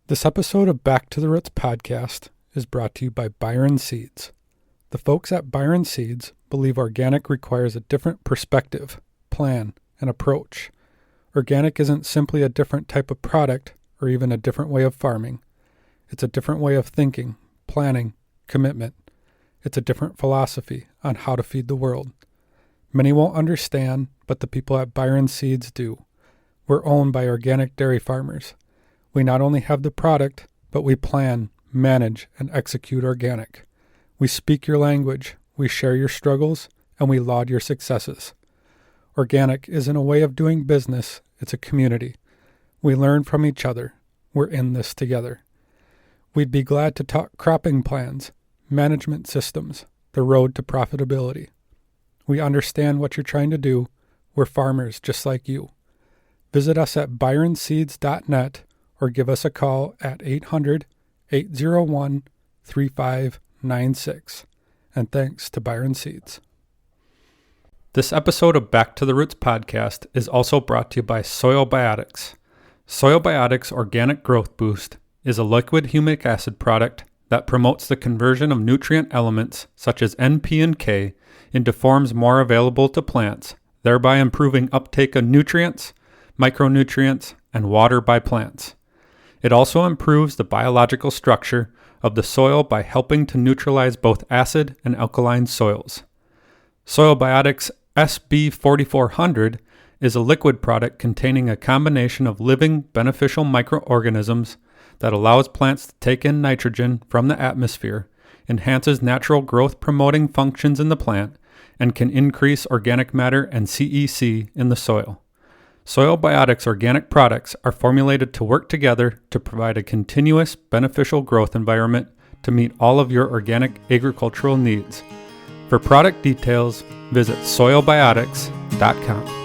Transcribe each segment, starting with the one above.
This episode of Back to the Roots podcast is brought to you by Byron Seeds. The folks at Byron Seeds believe organic requires a different perspective, plan, and approach. Organic isn't simply a different type of product or even a different way of farming. It's a different way of thinking, planning, commitment. It's a different philosophy on how to feed the world. Many won't understand, but the people at Byron Seeds do. We're owned by organic dairy farmers. We not only have the product, but we plan, manage, and execute organic. We speak your language, we share your struggles, and we laud your successes. Organic isn't a way of doing business, it's a community. We learn from each other. We're in this together. We'd be glad to talk cropping plans, management systems, the road to profitability. We understand what you're trying to do. We're farmers just like you. Visit us at byronseeds.net or give us a call at 800-801-3596. And thanks to Byron Seeds. This episode of Back to the Roots podcast is also brought to you by Soil Biotics. Soil Biotics Organic Growth Boost is a liquid humic acid product that promotes the conversion of nutrient elements such as N, P, and K into forms more available to plants, thereby improving uptake of nutrients, micronutrients, and water by plants. It also improves the biological structure of the soil by helping to neutralize both acid and alkaline soils. Soil Biotics SB4400 is a liquid product containing a combination of living beneficial microorganisms that allows plants to take in nitrogen from the atmosphere, enhances natural growth promoting functions in the plant, and can increase organic matter and CEC in the soil. Soil Biotics organic products are formulated to work together to provide a continuous beneficial growth environment to meet all of your organic agricultural needs. For product details, visit soilbiotics.com.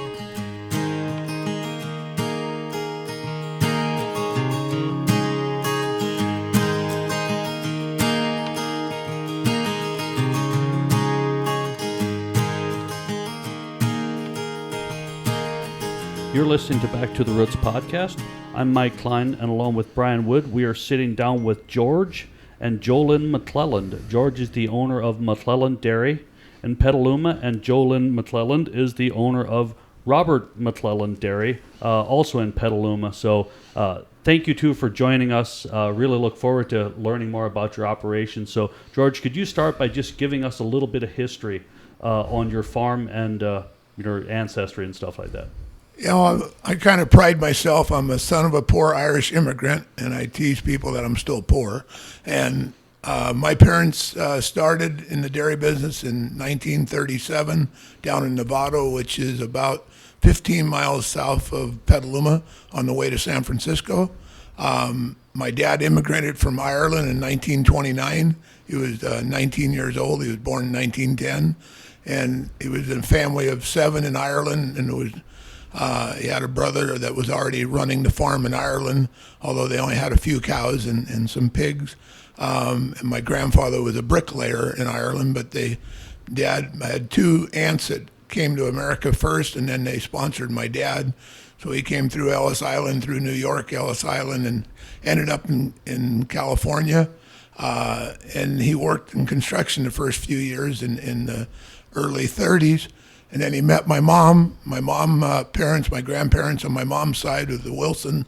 You're listening to Back to the Roots podcast. I'm Mike Klein, and along with Brian Wood, we are sitting down with George and Jolynn McClelland. George is the owner of McClelland Dairy in Petaluma, and Jolynn McClelland is the owner of Robert McClelland Dairy, also in Petaluma. So thank you two for joining us. Really look forward to learning more about your operation. So George, could you start by just giving us a little bit of history on your farm and your ancestry and stuff like that? You know, I kind of pride myself. I'm a son of a poor Irish immigrant, and I tease people that I'm still poor. And my parents started in the dairy business in 1937 down in Novato, which is about 15 miles south of Petaluma on the way to San Francisco. My dad immigrated from Ireland in 1929. He was 19 years old. He was born in 1910. And he was in a family of 7 in Ireland, and it was he had a brother that was already running the farm in Ireland, although they only had a few cows and some pigs. And my grandfather was a bricklayer in Ireland, but Dad had 2 aunts that came to America first, and then they sponsored my dad. So he came through Ellis Island, through New York, Ellis Island, and ended up in California. And he worked in construction the first few years in the early 30s. And then he met my mom. My parents, my grandparents on my mom's side of the Wilson,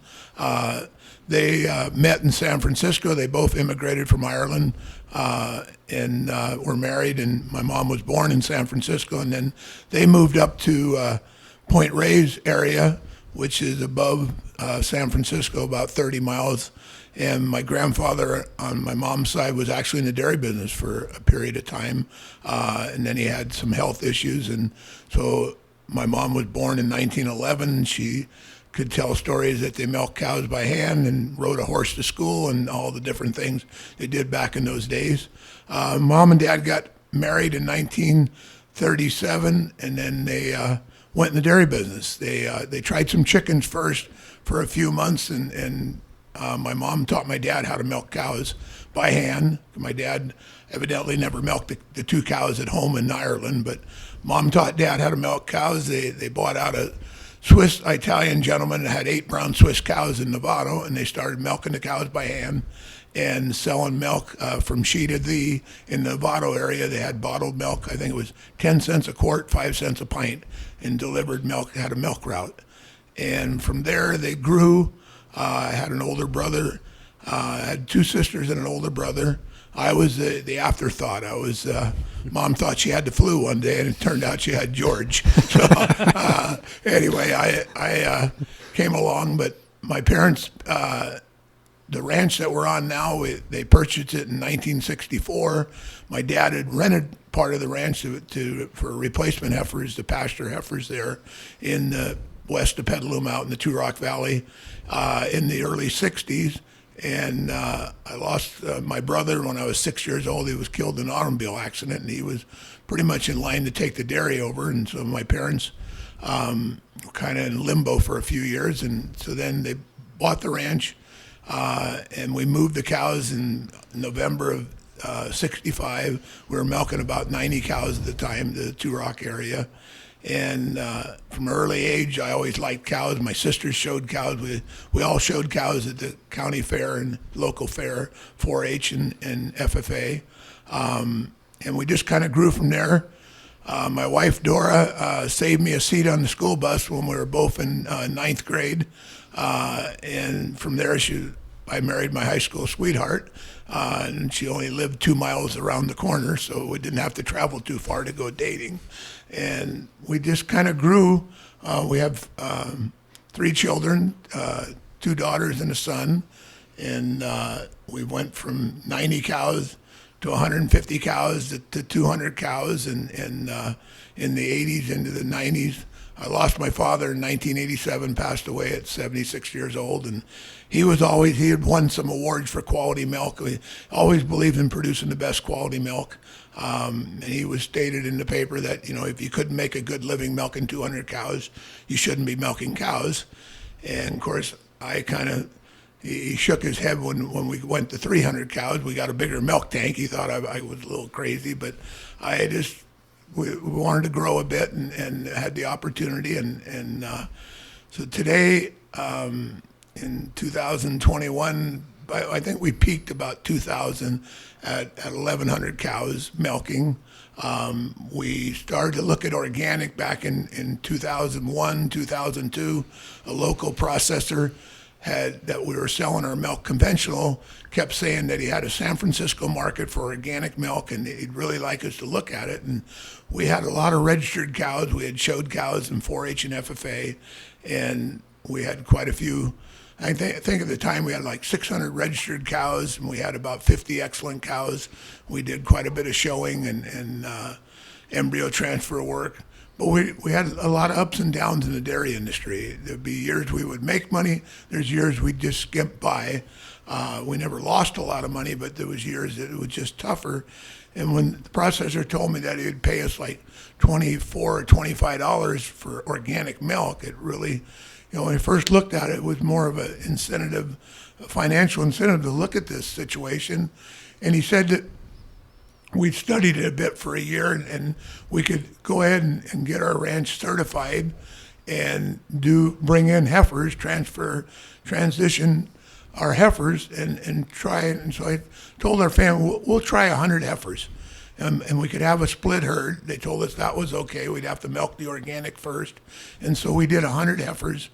they met in San Francisco. They both immigrated from Ireland and were married, and my mom was born in San Francisco. And then they moved up to Point Reyes area, which is above San Francisco, about 30 miles. And my grandfather on my mom's side was actually in the dairy business for a period of time. And then he had some health issues. And so my mom was born in 1911. She could tell stories that they milked cows by hand and rode a horse to school and all the different things they did back in those days. Mom and Dad got married in 1937, and then they went in the dairy business. They tried some chickens first for a few months, and my mom taught my dad how to milk cows by hand. My dad evidently never milked the 2 cows at home in Ireland, but Mom taught Dad how to milk cows. They bought out a Swiss Italian gentleman that had 8 brown Swiss cows in Novato, and they started milking the cows by hand and selling milk from she to thee. In the Novato area, they had bottled milk. I think it was 10 cents a quart, 5 cents a pint, and delivered milk, had a milk route. And from there, they grew. I had an older brother. I had 2 sisters and an older brother. I was the afterthought. Mom thought she had the flu one day, and it turned out she had George. So anyway, I came along, but my parents, the ranch that we're on now, they purchased it in 1964. My dad had rented part of the ranch for replacement heifers, the pasture heifers there in the west of Petaluma out in the Two Rock Valley in the early 60s. And I lost my brother when I was 6 years old. He was killed in an automobile accident, and he was pretty much in line to take the dairy over. And so my parents kind of in limbo for a few years. And so then they bought the ranch, and we moved the cows in November of 65. We were milking about 90 cows at the time, the Two Rock area. And from an early age, I always liked cows. My sisters showed cows. We all showed cows at the county fair and local fair, 4-H and FFA. And we just kind of grew from there. My wife, Dora, saved me a seat on the school bus when we were both in 9th grade. And from there, I married my high school sweetheart. And she only lived 2 miles around the corner, so we didn't have to travel too far to go dating. And we just kind of grew. We have 3 children, 2 daughters and a son. And we went from 90 cows to 150 cows to 200 cows. And in the 80s into the 90s, I lost my father in 1987, passed away at 76 years old. And he had won some awards for quality milk. We always believed in producing the best quality milk. And he was stated in the paper that, if you couldn't make a good living milking 200 cows, you shouldn't be milking cows. And of course, he shook his head when we went to 300 cows. We got a bigger milk tank. He thought I was a little crazy, but we wanted to grow a bit and had the opportunity. And so today, in 2021, I think we peaked about 2,000 at 1,100 cows milking. We started to look at organic back in 2001, 2002. A local processor that we were selling our milk conventional kept saying that he had a San Francisco market for organic milk, and he'd really like us to look at it. And we had a lot of registered cows. We had showed cows in 4-H and FFA, and we had quite a few. I think at the time we had like 600 registered cows, and we had about 50 excellent cows. We did quite a bit of showing and embryo transfer work. But we had a lot of ups and downs in the dairy industry. There'd be years we would make money. There's years we'd just skimp by. We never lost a lot of money, but there was years that it was just tougher. And when the processor told me that he would pay us like $24 or $25 for organic milk, it really, when I first looked at it, it was more of an incentive, a financial incentive to look at this situation. And he said that we'd studied it a bit for a year, and we could go ahead and get our ranch certified and bring in heifers, transition our heifers and try it. And so I told our family, we'll try 100 heifers. And we could have a split herd. They told us that was okay. We'd have to milk the organic first. And so we did 100 heifers,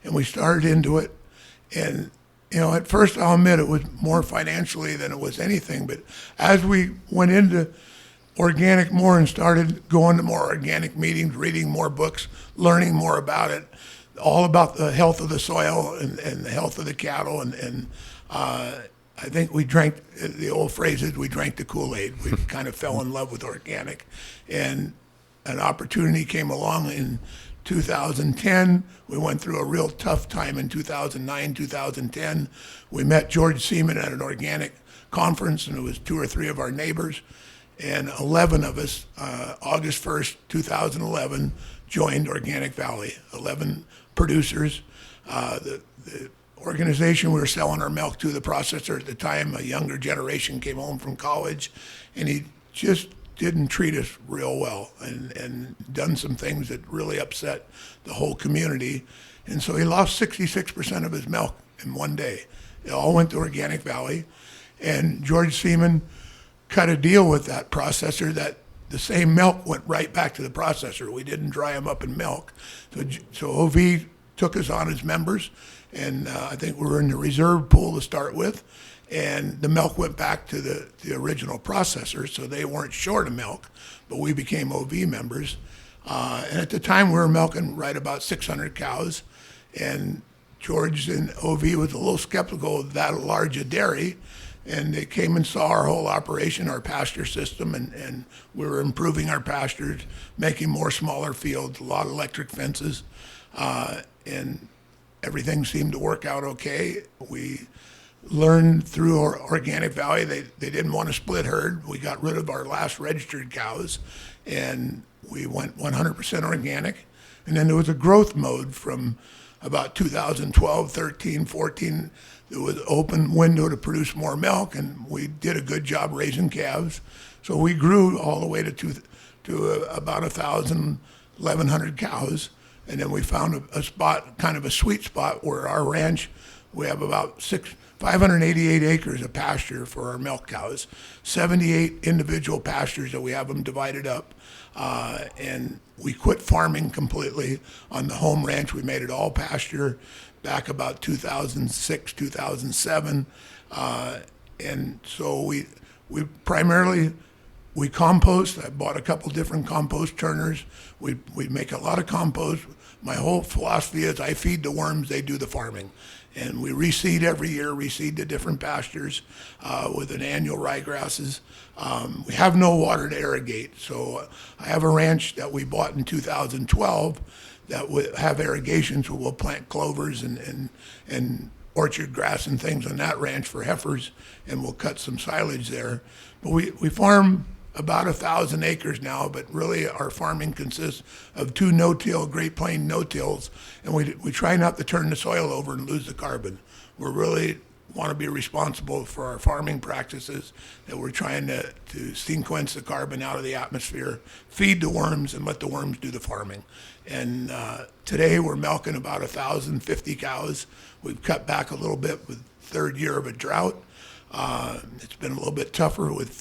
and we started into it. And at first, I'll admit it was more financially than it was anything. But as we went into organic more and started going to more organic meetings, reading more books, learning more about it, all about the health of the soil and the health of the cattle. And I think we drank, the old phrase is, we drank the Kool-Aid. We kind of fell in love with organic. And an opportunity came along in 2010. We went through a real tough time in 2009, 2010. We met George Seaman at an organic conference, and it was 2 or 3 of our neighbors. And 11 of us, August 1st, 2011, joined Organic Valley, 11 producers. The organization we were selling our milk to, the processor at the time, a younger generation came home from college, and he just didn't treat us real well and done some things that really upset the whole community. And so he lost 66% of his milk in one day. It all went to Organic Valley. And George Seaman cut a deal with that processor that the same milk went right back to the processor. We didn't dry them up in milk. So OV took us on as members, and I think we were in the reserve pool to start with. And the milk went back to the original processor, so they weren't short of milk, but we became OV members. And at the time, we were milking right about 600 cows, and George and OV was a little skeptical of that large a dairy, and they came and saw our whole operation, our pasture system, and we were improving our pastures, making more smaller fields, a lot of electric fences, and everything seemed to work out okay. We learned through our Organic Valley they didn't want to split herd. We got rid of our last registered cows, and we went 100% organic. And then there was a growth mode from about 2012, 13, 14. There was an open window to produce more milk, and we did a good job raising calves. So we grew all the way to about 1,000, 1,100 cows. And then we found a spot, kind of a sweet spot, where our ranch, we have about 588 acres of pasture for our milk cows, 78 individual pastures that we have them divided up. And we quit farming completely on the home ranch. We made it all pasture back about 2006, 2007. And so we primarily, we compost. I bought a couple different compost turners. We make a lot of compost. My whole philosophy is I feed the worms, they do the farming. And we reseed every year, reseed the different pastures with an annual ryegrasses. We have no water to irrigate, so I have a ranch that we bought in 2012 that would have irrigation, so we'll plant clovers and orchard grass and things on that ranch for heifers, and we'll cut some silage there. But we farm about 1,000 acres now, but really our farming consists of 2 no-till, Great Plain no-tills, and we try not to turn the soil over and lose the carbon. We really want to be responsible for our farming practices, that we're trying to sequence the carbon out of the atmosphere, feed the worms, and let the worms do the farming. And today we're milking about 1,050 cows. We've cut back a little bit with third year of a drought. It's been a little bit tougher with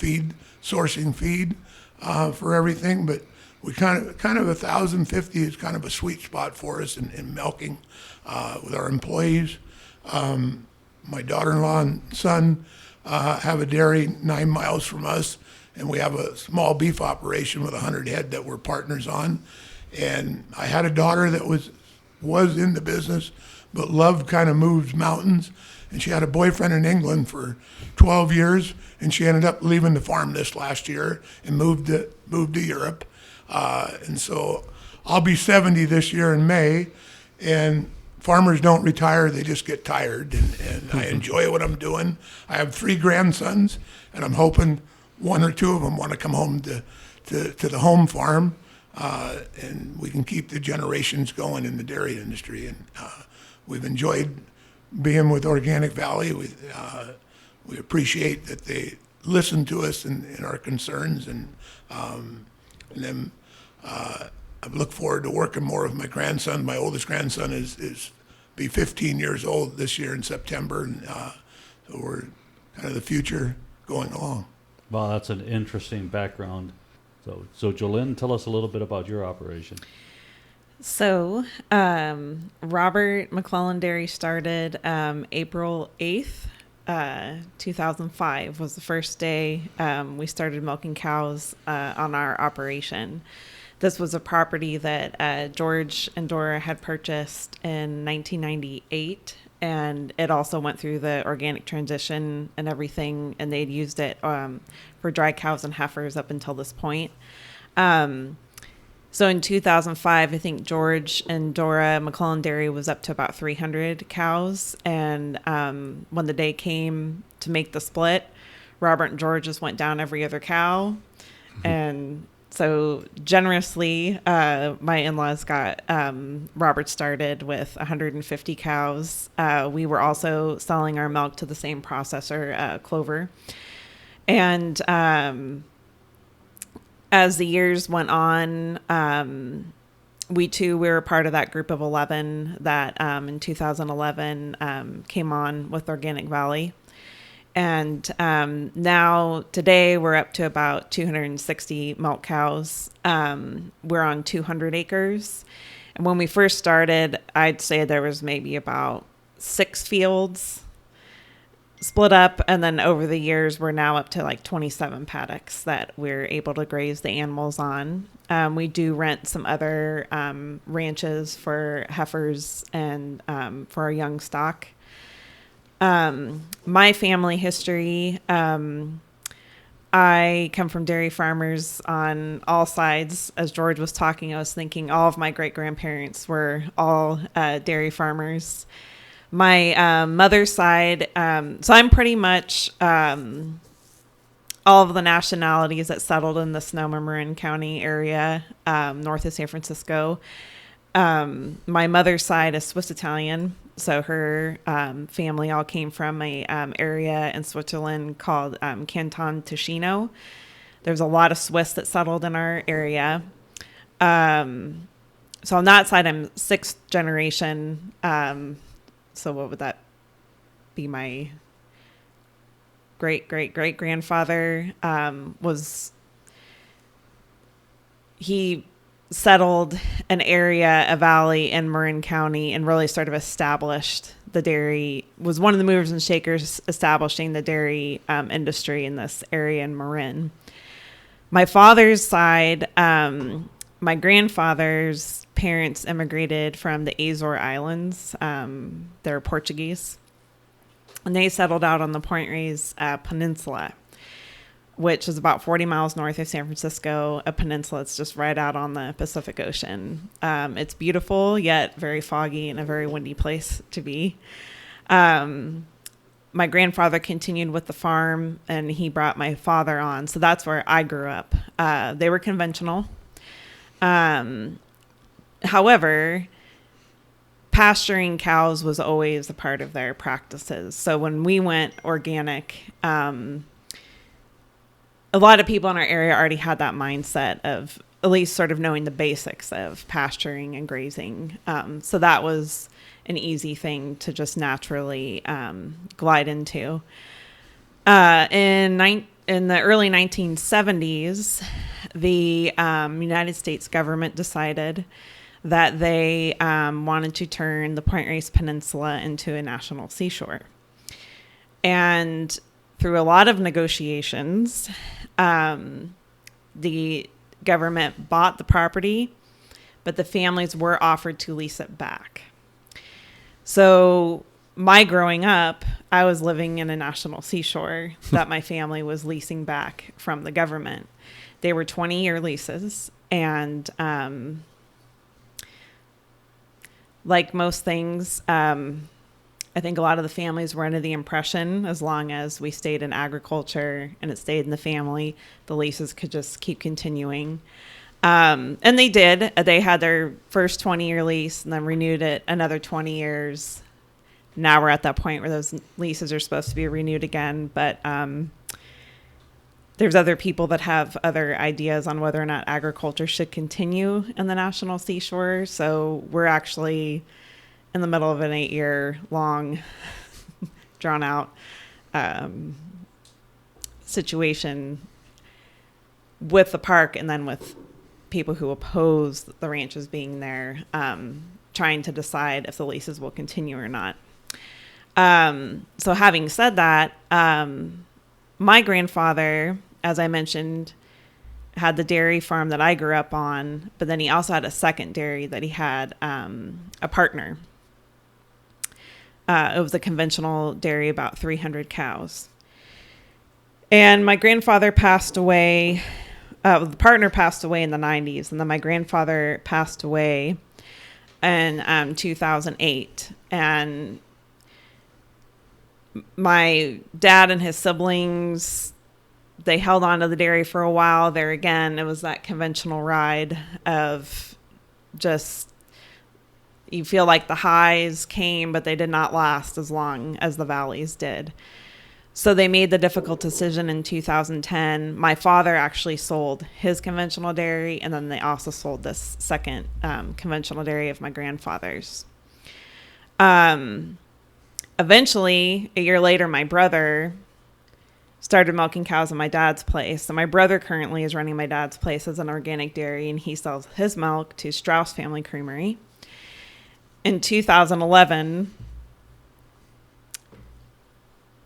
sourcing feed for everything, but we kind of 1,050 is kind of a sweet spot for us in milking with our employees. My daughter-in-law and son have a dairy 9 miles from us, and we have a small beef operation with 100 head that we're partners on. And I had a daughter that was in the business, but loved kind of moves mountains. And she had a boyfriend in England for 12 years, and she ended up leaving the farm this last year and moved to Europe. And so I'll be 70 this year in May, and farmers don't retire, they just get tired, and I enjoy what I'm doing. I have 3 grandsons, and I'm hoping 1 or 2 of them want to come home to the home farm, and we can keep the generations going in the dairy industry. And we've enjoyed being with Organic Valley. We appreciate that they listen to us and our concerns, and then I look forward to working more with my grandson. My oldest grandson is be 15 years old this year in September, and so we're kind of the future going along. Well, that's an interesting background. So Jolynn, tell us a little bit about your operation. So, Robert McClelland Dairy started April 8th, 2005 was the first day we started milking cows on our operation. This was a property that George and Dora had purchased in 1998, and it also went through the organic transition and everything, and they'd used it for dry cows and heifers up until this point. So in 2005, I think George and Dora McClelland Dairy was up to about 300 cows. And when the day came to make the split, Robert and George just went down every other cow. Mm-hmm. And so generously, my in-laws got Robert started with 150 cows. We were also selling our milk to the same processor, Clover. And as the years went on, we were part of that group of 11 that in 2011 came on with Organic Valley. And now today we're up to about 260 milk cows. We're on 200 acres. And when we first started, I'd say there was maybe about 6 fields split up. And then over the years, we're now up to like 27 paddocks that we're able to graze the animals on. We do rent some other ranches for heifers and for our young stock. My family history, I come from dairy farmers on all sides. As George was talking, I was thinking all of my great-grandparents were all dairy farmers. My mother's side, so I'm pretty much all of the nationalities that settled in the Sonoma-Marin County area, north of San Francisco. My mother's side is Swiss Italian. So her family all came from a area in Switzerland called Canton Ticino. There's a lot of Swiss that settled in our area. So on that side, I'm 6th generation. So what would that be? My great-great-great-grandfather he settled an area, a valley in Marin County, and really sort of established the dairy, was one of the movers and shakers establishing the dairy industry in this area in Marin. My father's side, my grandfather's parents immigrated from the Azore Islands. They're Portuguese. And they settled out on the Point Reyes Peninsula, which is about 40 miles north of San Francisco, a peninsula. It's just right out on the Pacific Ocean. It's beautiful, yet very foggy and a very windy place to be. My grandfather continued with the farm, and he brought my father on. So that's where I grew up. They were conventional. However, pasturing cows was always a part of their practices. So when we went organic, a lot of people in our area already had that mindset of at least sort of knowing the basics of pasturing and grazing. So that was an easy thing to just naturally glide into. In the early 1970s, the United States government decided that they wanted to turn the Point Reyes Peninsula into a national seashore. And through a lot of negotiations, the government bought the property, but the families were offered to lease it back. So my growing up, I was living in a national seashore that my family was leasing back from the government. They were 20-year leases, and like most things, I think a lot of the families were under the impression as long as we stayed in agriculture and it stayed in the family, the leases could just keep continuing. And they did. They had their first 20-year lease and then renewed it another 20 years. Now we're at that point where those leases are supposed to be renewed again. But there's other people that have other ideas on whether or not agriculture should continue in the national seashore. So we're actually in the middle of an 8-year long, drawn out situation with the park, and then with people who oppose the ranches being there, trying to decide if the leases will continue or not. So having said that, my grandfather, as I mentioned, had the dairy farm that I grew up on, but then he also had a second dairy that he had a partner. It was a conventional dairy, about 300 cows. And my grandfather passed away. The partner passed away in the 90s, and then my grandfather passed away in 2008. And my dad and his siblings, they held on to the dairy for a while. There again, it was that conventional ride of just, you feel like the highs came, but they did not last as long as the valleys did. So they made the difficult decision in 2010. My father actually sold his conventional dairy, and then they also sold this second conventional dairy of my grandfather's. Eventually, a year later, my brother started milking cows in my dad's place. So my brother currently is running my dad's place as an organic dairy, and he sells his milk to Strauss Family Creamery. In 2011,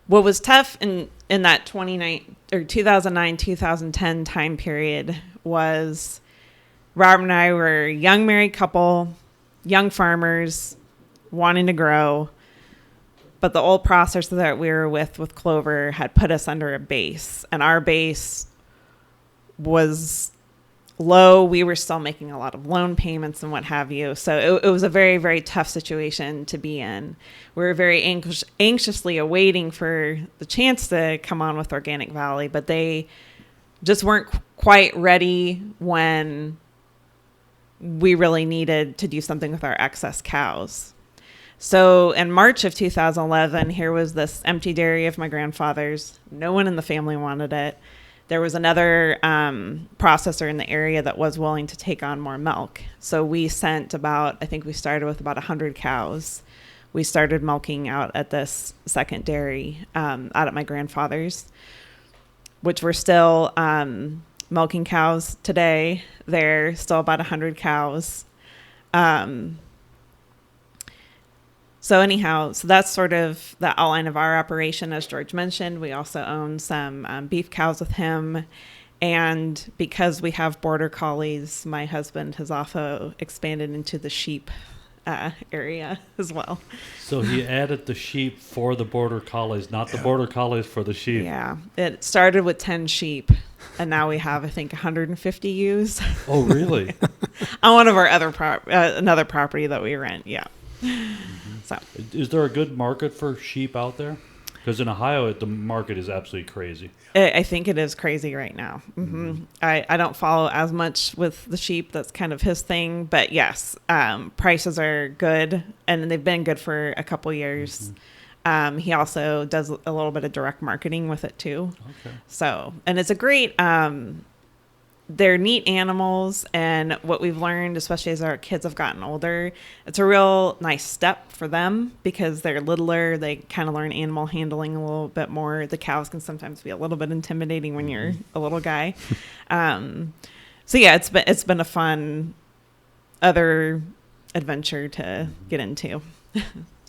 what was tough in that 2009-2010 time period was Robert and I were a young married couple, young farmers wanting to grow, but the old processor that we were with Clover had put us under a base, and our base was low. We were still making a lot of loan payments and what have you. So it was a very, very tough situation to be in. We were very anxiously awaiting for the chance to come on with Organic Valley, but they just weren't quite ready when we really needed to do something with our excess cows. So in March of 2011, here was this empty dairy of my grandfather's. No one in the family wanted it. There was another processor in the area that was willing to take on more milk. So we sent I think we started with about 100 cows. We started milking out at this second dairy out at my grandfather's, which we're still milking cows today. They're still about 100 cows. So anyhow, so that's sort of the outline of our operation. As George mentioned, we also own some beef cows with him. And because we have border collies, my husband has also expanded into the sheep area as well. So he added the sheep for the border collies, not the border collies for the sheep. Yeah, it started with 10 sheep, and now we have, I think, 150 ewes. Oh, really? On one of our other another property that we rent, yeah. So, is there a good market for sheep out there? Because in Ohio, the market is absolutely crazy. I think it is crazy right now. Mm-hmm. I don't follow as much with the sheep. That's kind of his thing. But yes, prices are good, and they've been good for a couple years. Mm-hmm. He also does a little bit of direct marketing with it too. Okay. So, and it's a great... they're neat animals, and what we've learned, especially as our kids have gotten older, it's a real nice step for them because they're littler. They kind of learn animal handling a little bit more. The cows can sometimes be a little bit intimidating when you're a little guy. So yeah, it's been a fun other adventure to get into.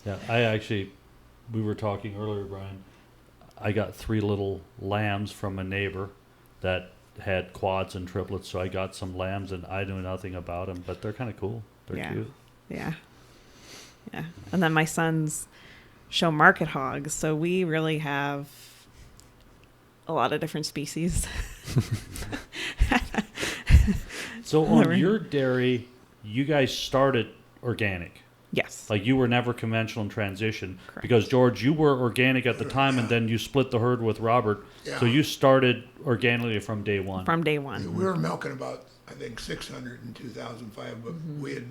Yeah, we were talking earlier, Brian. I got 3 little lambs from a neighbor that had quads and triplets, so I got some lambs, and I knew nothing about them, but they're kind of cool. They're cute. Yeah. And then my sons show market hogs, so we really have a lot of different species. So on your dairy, you guys started organic. Yes. Like you were never conventional in transition. Correct. Because, George, you were organic at the time, and then you split the herd with Robert. Yeah. So you started organically from day one. From day one. We were milking about, I think, 600 in 2005, but we had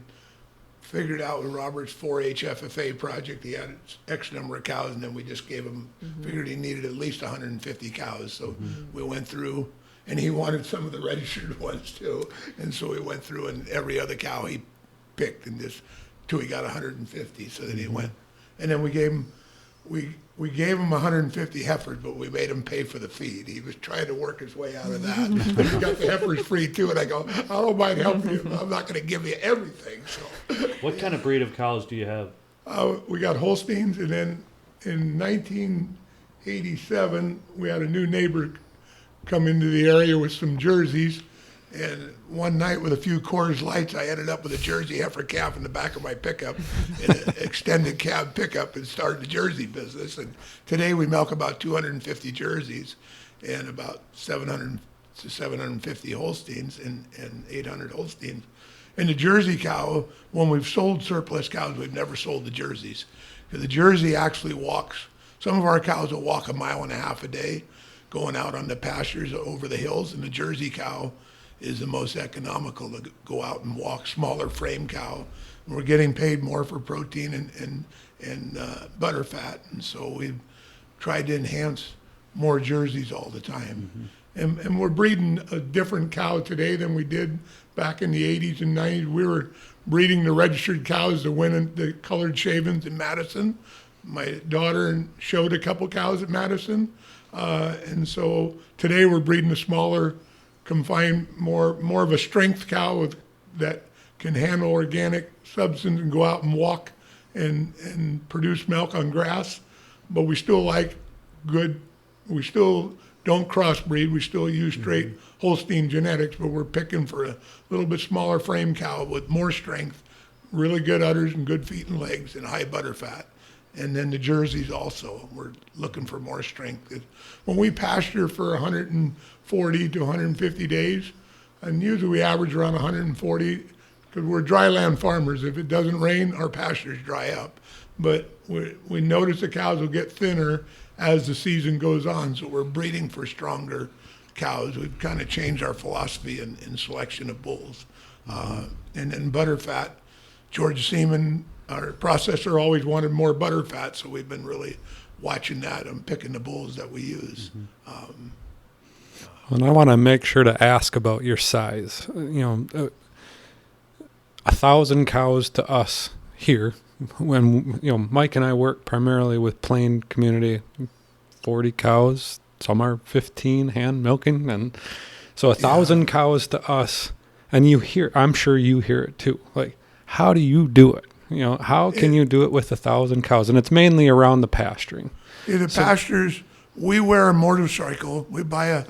figured out with Robert's 4-H FFA project, he had X number of cows, and then we just gave him, figured he needed at least 150 cows. So we went through, and he wanted some of the registered ones too. And so we went through, and every other cow he picked, and just... till he got 150, so then he went, and then we gave him 150 heifers, but we made him pay for the feed. He was trying to work his way out of that. But he got the heifers free too, and I go, I don't mind helping you. I'm not going to give you everything. So, what kind of breed of cows do you have? We got Holsteins, and then in 1987 we had a new neighbor come into the area with some Jerseys. And one night with a few Coors Lights, I ended up with a Jersey heifer calf in the back of my pickup, in an extended cab pickup, and started the Jersey business. And today we milk about 250 Jerseys and about 700 to 750 Holsteins and 800 Holsteins. And the Jersey cow, when we've sold surplus cows, we've never sold the Jerseys. Because the Jersey actually walks, some of our cows will walk 1.5 miles a day going out on the pastures over the hills, and the Jersey cow is the most economical to go out and walk, smaller frame cow. And we're getting paid more for protein and butter fat, and so tried to enhance more Jerseys all the time. And we're breeding a different cow today than we did back in the 80s and 90s. We were breeding the registered cows to win in the colored shavings in Madison. My daughter showed a couple cows at Madison. And so today we're breeding a smaller, confined, more of a strength cow that can handle organic substance and go out and walk and produce milk on grass. But we still we still don't crossbreed. We still use straight Holstein genetics, but we're picking for a little bit smaller frame cow with more strength, really good udders and good feet and legs and high butter fat. And then the Jerseys also, we're looking for more strength. When we pasture for 140 to 150 days, and usually we average around 140, because we're dryland farmers. If it doesn't rain, our pastures dry up. But we notice the cows will get thinner as the season goes on, so we're breeding for stronger cows. We've kind of changed our philosophy in selection of bulls. And then butter fat, George Seaman, our processor, always wanted more butter fat, so we've been really watching that and picking the bulls that we use. And I want to make sure to ask about your size. 1,000 cows to us here, when Mike and I work primarily with plain community, 40 cows, some are 15 hand milking, and so 1,000 cows to us, and I'm sure you hear it too. Like, how do you do it? How can you do it with 1,000 cows? And it's mainly around the pasturing. Pastures, we wear a motorcycle. We buy a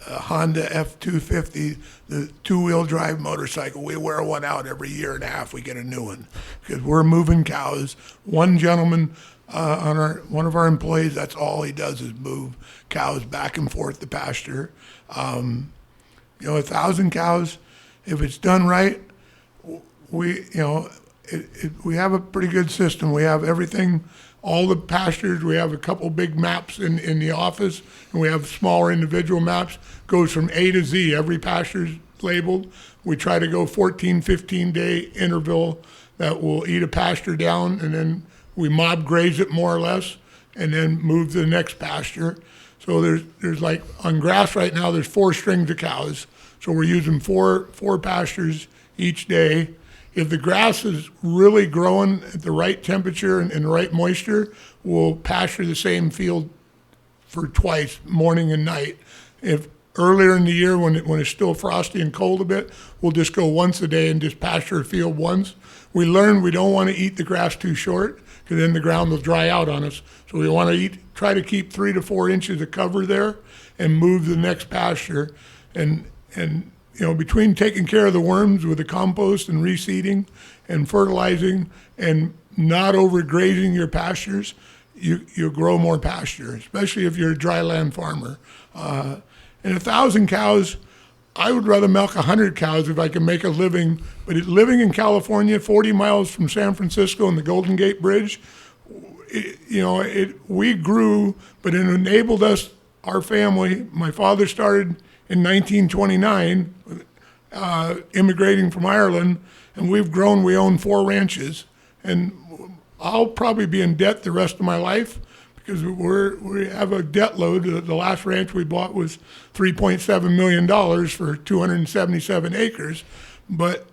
Honda F250, the two-wheel drive motorcycle. We wear one out every year and a half. We get a new one because we're moving cows. One gentleman, one of our employees, that's all he does is move cows back and forth to pasture. 1,000 cows, if it's done right, we have a pretty good system. We have everything. All the pastures, we have a couple big maps in the office, and we have smaller individual maps. Goes from A to Z. Every pasture's labeled. We try to go 14, 15-day interval that will eat a pasture down, and then we mob graze it more or less, and then move to the next pasture. So there's like on grass right now, there's 4 strings of cows. So we're using four pastures each day. If the grass is really growing at the right temperature and the right moisture, we'll pasture the same field for twice, morning and night. If earlier in the year when it's still frosty and cold a bit, we'll just go once a day and just pasture a field once. We learned we don't want to eat the grass too short, because then the ground will dry out on us. So we want to try to keep 3 to 4 inches of cover there and move to the next pasture. And between taking care of the worms with the compost and reseeding and fertilizing and not overgrazing your pastures, you'll grow more pasture, especially if you're a dry land farmer. And 1,000 cows, I would rather milk 100 cows if I can make a living. But living in California, 40 miles from San Francisco and the Golden Gate Bridge, we grew, but it enabled us, our family. My father started in 1929, immigrating from Ireland, and we've grown. We own 4 ranches, and I'll probably be in debt the rest of my life because we have a debt load. The last ranch we bought was $3.7 million for 277 acres, but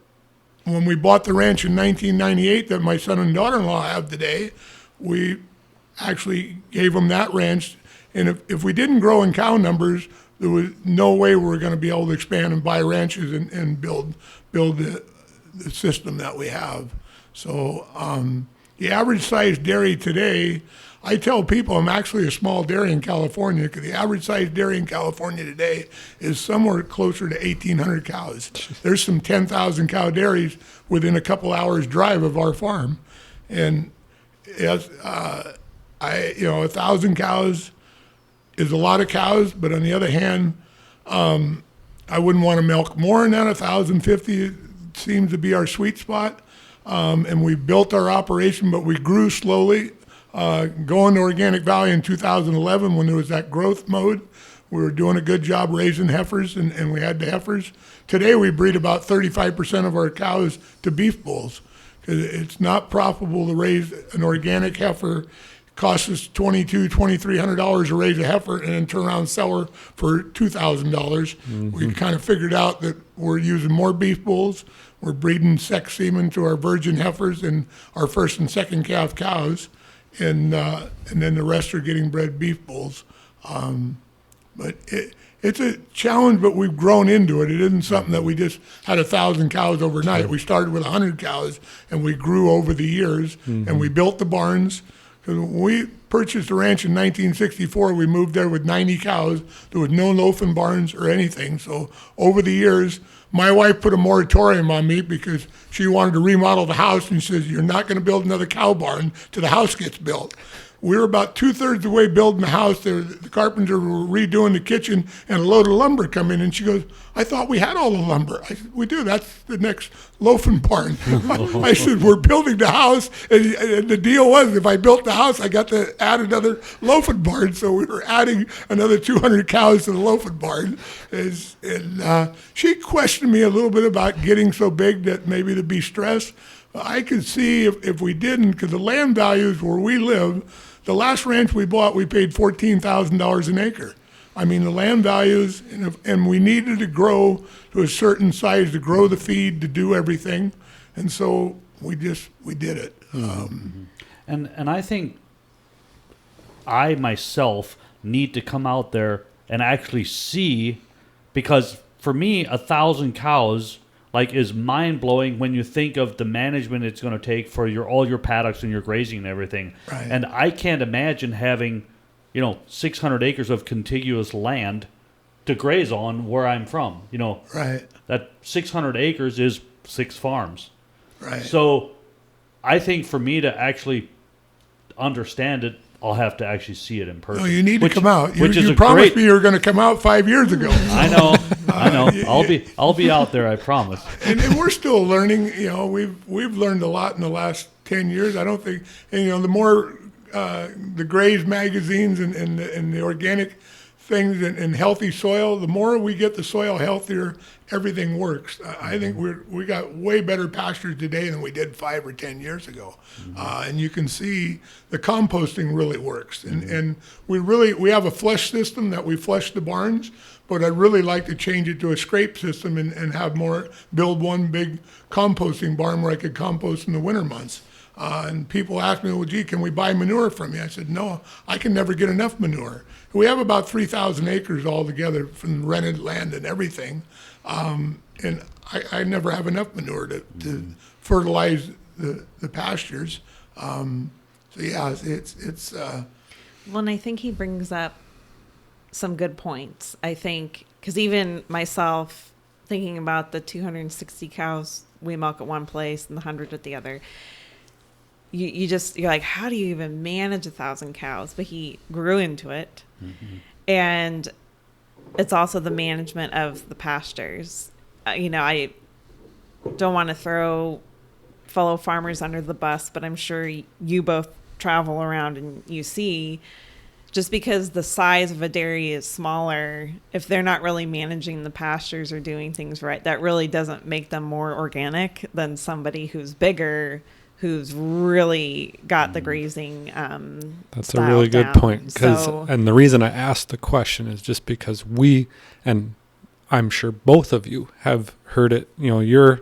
when we bought the ranch in 1998 that my son and daughter-in-law have today, we actually gave them that ranch, and if we didn't grow in cow numbers, there was no way we were going to be able to expand and buy ranches and build the system that we have. So the average size dairy today, I tell people I'm actually a small dairy in California, because the average size dairy in California today is somewhere closer to 1,800 cows. There's some 10,000 cow dairies within a couple hours drive of our farm. And 1,000 cows is a lot of cows, but on the other hand, I wouldn't want to milk more than that. 1,050 seems to be our sweet spot. And we built our operation, but we grew slowly. Going to Organic Valley in 2011 when there was that growth mode, we were doing a good job raising heifers, and we had the heifers. Today we breed about 35% of our cows to beef bulls, because it's not profitable to raise an organic heifer costs us $2,300 to raise a heifer and then turn around and sell her for $2,000. We kind of figured out that we're using more beef bulls. We're breeding sex semen to our virgin heifers and our first and second calf cows, and then the rest are getting bred beef bulls. But it's a challenge, but we've grown into it. It isn't something that we just had 1,000 cows overnight. We started with 100 cows, and we grew over the years, and we built the barns. Because when we purchased the ranch in 1964, we moved there with 90 cows. There was no loafing barns or anything. So over the years, my wife put a moratorium on me because she wanted to remodel the house, and she says, "You're not going to build another cow barn till the house gets built." We were about 2/3 of the way building the house. The carpenter were redoing the kitchen, and a load of lumber come in, and she goes, "I thought we had all the lumber." I said, "We do. That's the next loafing barn." I said, "We're building the house," and the deal was if I built the house, I got to add another loafing barn. So we were adding another 200 cows to the loafing barn. And she questioned me a little bit about getting so big that maybe there'd be stress. I could see if we didn't, because the land values where we live, the last ranch we bought, we paid $14,000 an acre. I mean, the land values, and we needed to grow to a certain size to grow the feed, to do everything. And so we did it. And I think I myself need to come out there and actually see, because for me, 1,000 cows is mind-blowing when you think of the management it's going to take for all your paddocks and your grazing and everything. Right. And I can't imagine having, 600 acres of contiguous land to graze on where I'm from. Right. That 600 acres is 6 farms. Right. So I think for me to actually understand it, I'll have to actually see it in person. No, you need to come out. You a promised me you were going to come out 5 years ago. I know. I'll be out there. I promise. And we're still learning. We've learned a lot in the last 10 years. I don't think. And the more the graze magazines and the organic things and healthy soil, the more we get the soil healthier, everything works. I think we got way better pastures today than we did 5 or 10 years ago. And you can see the composting really works. And we have a flush system that we flush the barns, but I'd really like to change it to a scrape system and have build one big composting barn where I could compost in the winter months. And people ask me, "Well, gee, can we buy manure from you?" I said, "No, I can never get enough manure." We have about 3,000 acres altogether from rented land and everything. And I never have enough manure to fertilize the pastures. So yeah, it's. Well, and I think he brings up some good points. I think because even myself, thinking about the 260 cows we milk at one place and the 100 at the other, you're like, how do you even manage 1,000 cows? But he grew into it. Mm-hmm. And it's also the management of the pastures. I don't want to throw fellow farmers under the bus, but I'm sure you both travel around and you see, just because the size of a dairy is smaller, if they're not really managing the pastures or doing things right, that really doesn't make them more organic than somebody who's bigger, who's really got the grazing That's a really good point. And the reason I asked the question is just because and I'm sure both of you have heard it. You're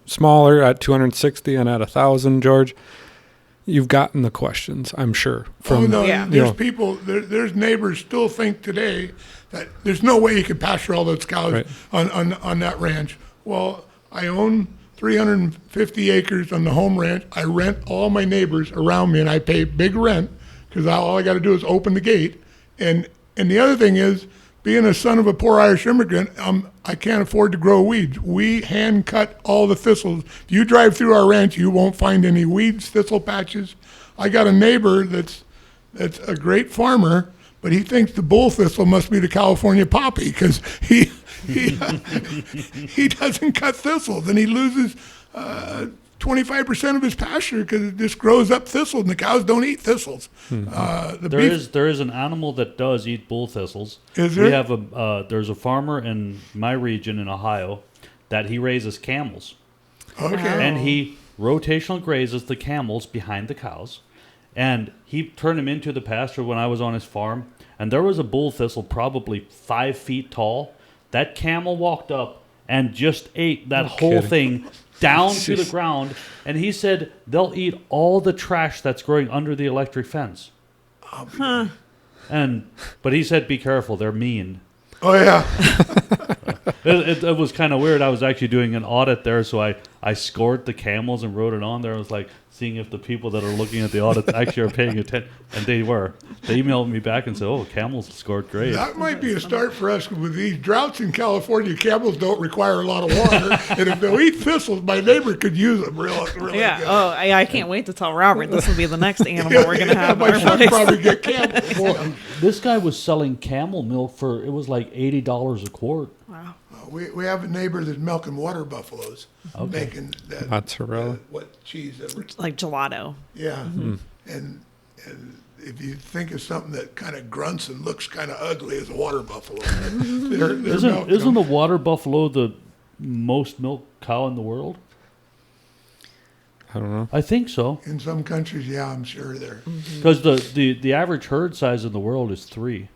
smaller at 260 and at 1,000, George. You've gotten the questions, I'm sure. There's people, there's neighbors still think today that there's no way you could pasture all those cows on that ranch. Well, I own 350 acres on the home ranch. I rent all my neighbors around me, and I pay big rent because all I got to do is open the gate. And the other thing is, being a son of a poor Irish immigrant, I can't afford to grow weeds. We hand cut all the thistles. If you drive through our ranch, you won't find any weeds, thistle patches. I got a neighbor that's a great farmer, but he thinks the bull thistle must be the California poppy because he doesn't cut thistles, and he loses 25% of his pasture because it just grows up thistles, and the cows don't eat thistles. There is an animal that does eat bull thistles. Is there? We have there's a farmer in my region in Ohio that he raises camels. Okay. And he rotational grazes the camels behind the cows, And he turned him into the pasture when I was on his farm. And there was a bull thistle probably 5 feet tall. That camel walked up and just ate that whole thing down to the ground. And he said they'll eat all the trash that's growing under the electric fence. But he said, be careful, they're mean. Oh, yeah. It was kind of weird. I was actually doing an audit there, so I scored the camels and wrote it on there. I was like seeing if the people that are looking at the audit actually are paying attention, and they were. They emailed me back and said, "Oh, camels scored great." That might be a start for us with these droughts in California. Camels don't require a lot of water, and if they'll eat thistles, my neighbor could use them really good. Oh, I can't wait to tell Robert this will be the next animal we're gonna have. My son probably get camels. Well, this guy was selling camel milk it was like $80 a quart. Wow. We have a neighbor that's milking water buffaloes, making that mozzarella. What cheese? Like gelato. Yeah, and if you think of something that kind of grunts and looks kind of ugly as a water buffalo, Isn't the water buffalo the most milk cow in the world? I don't know. I think so. In some countries, yeah, I'm sure they're. Because the average herd size in the world is 3.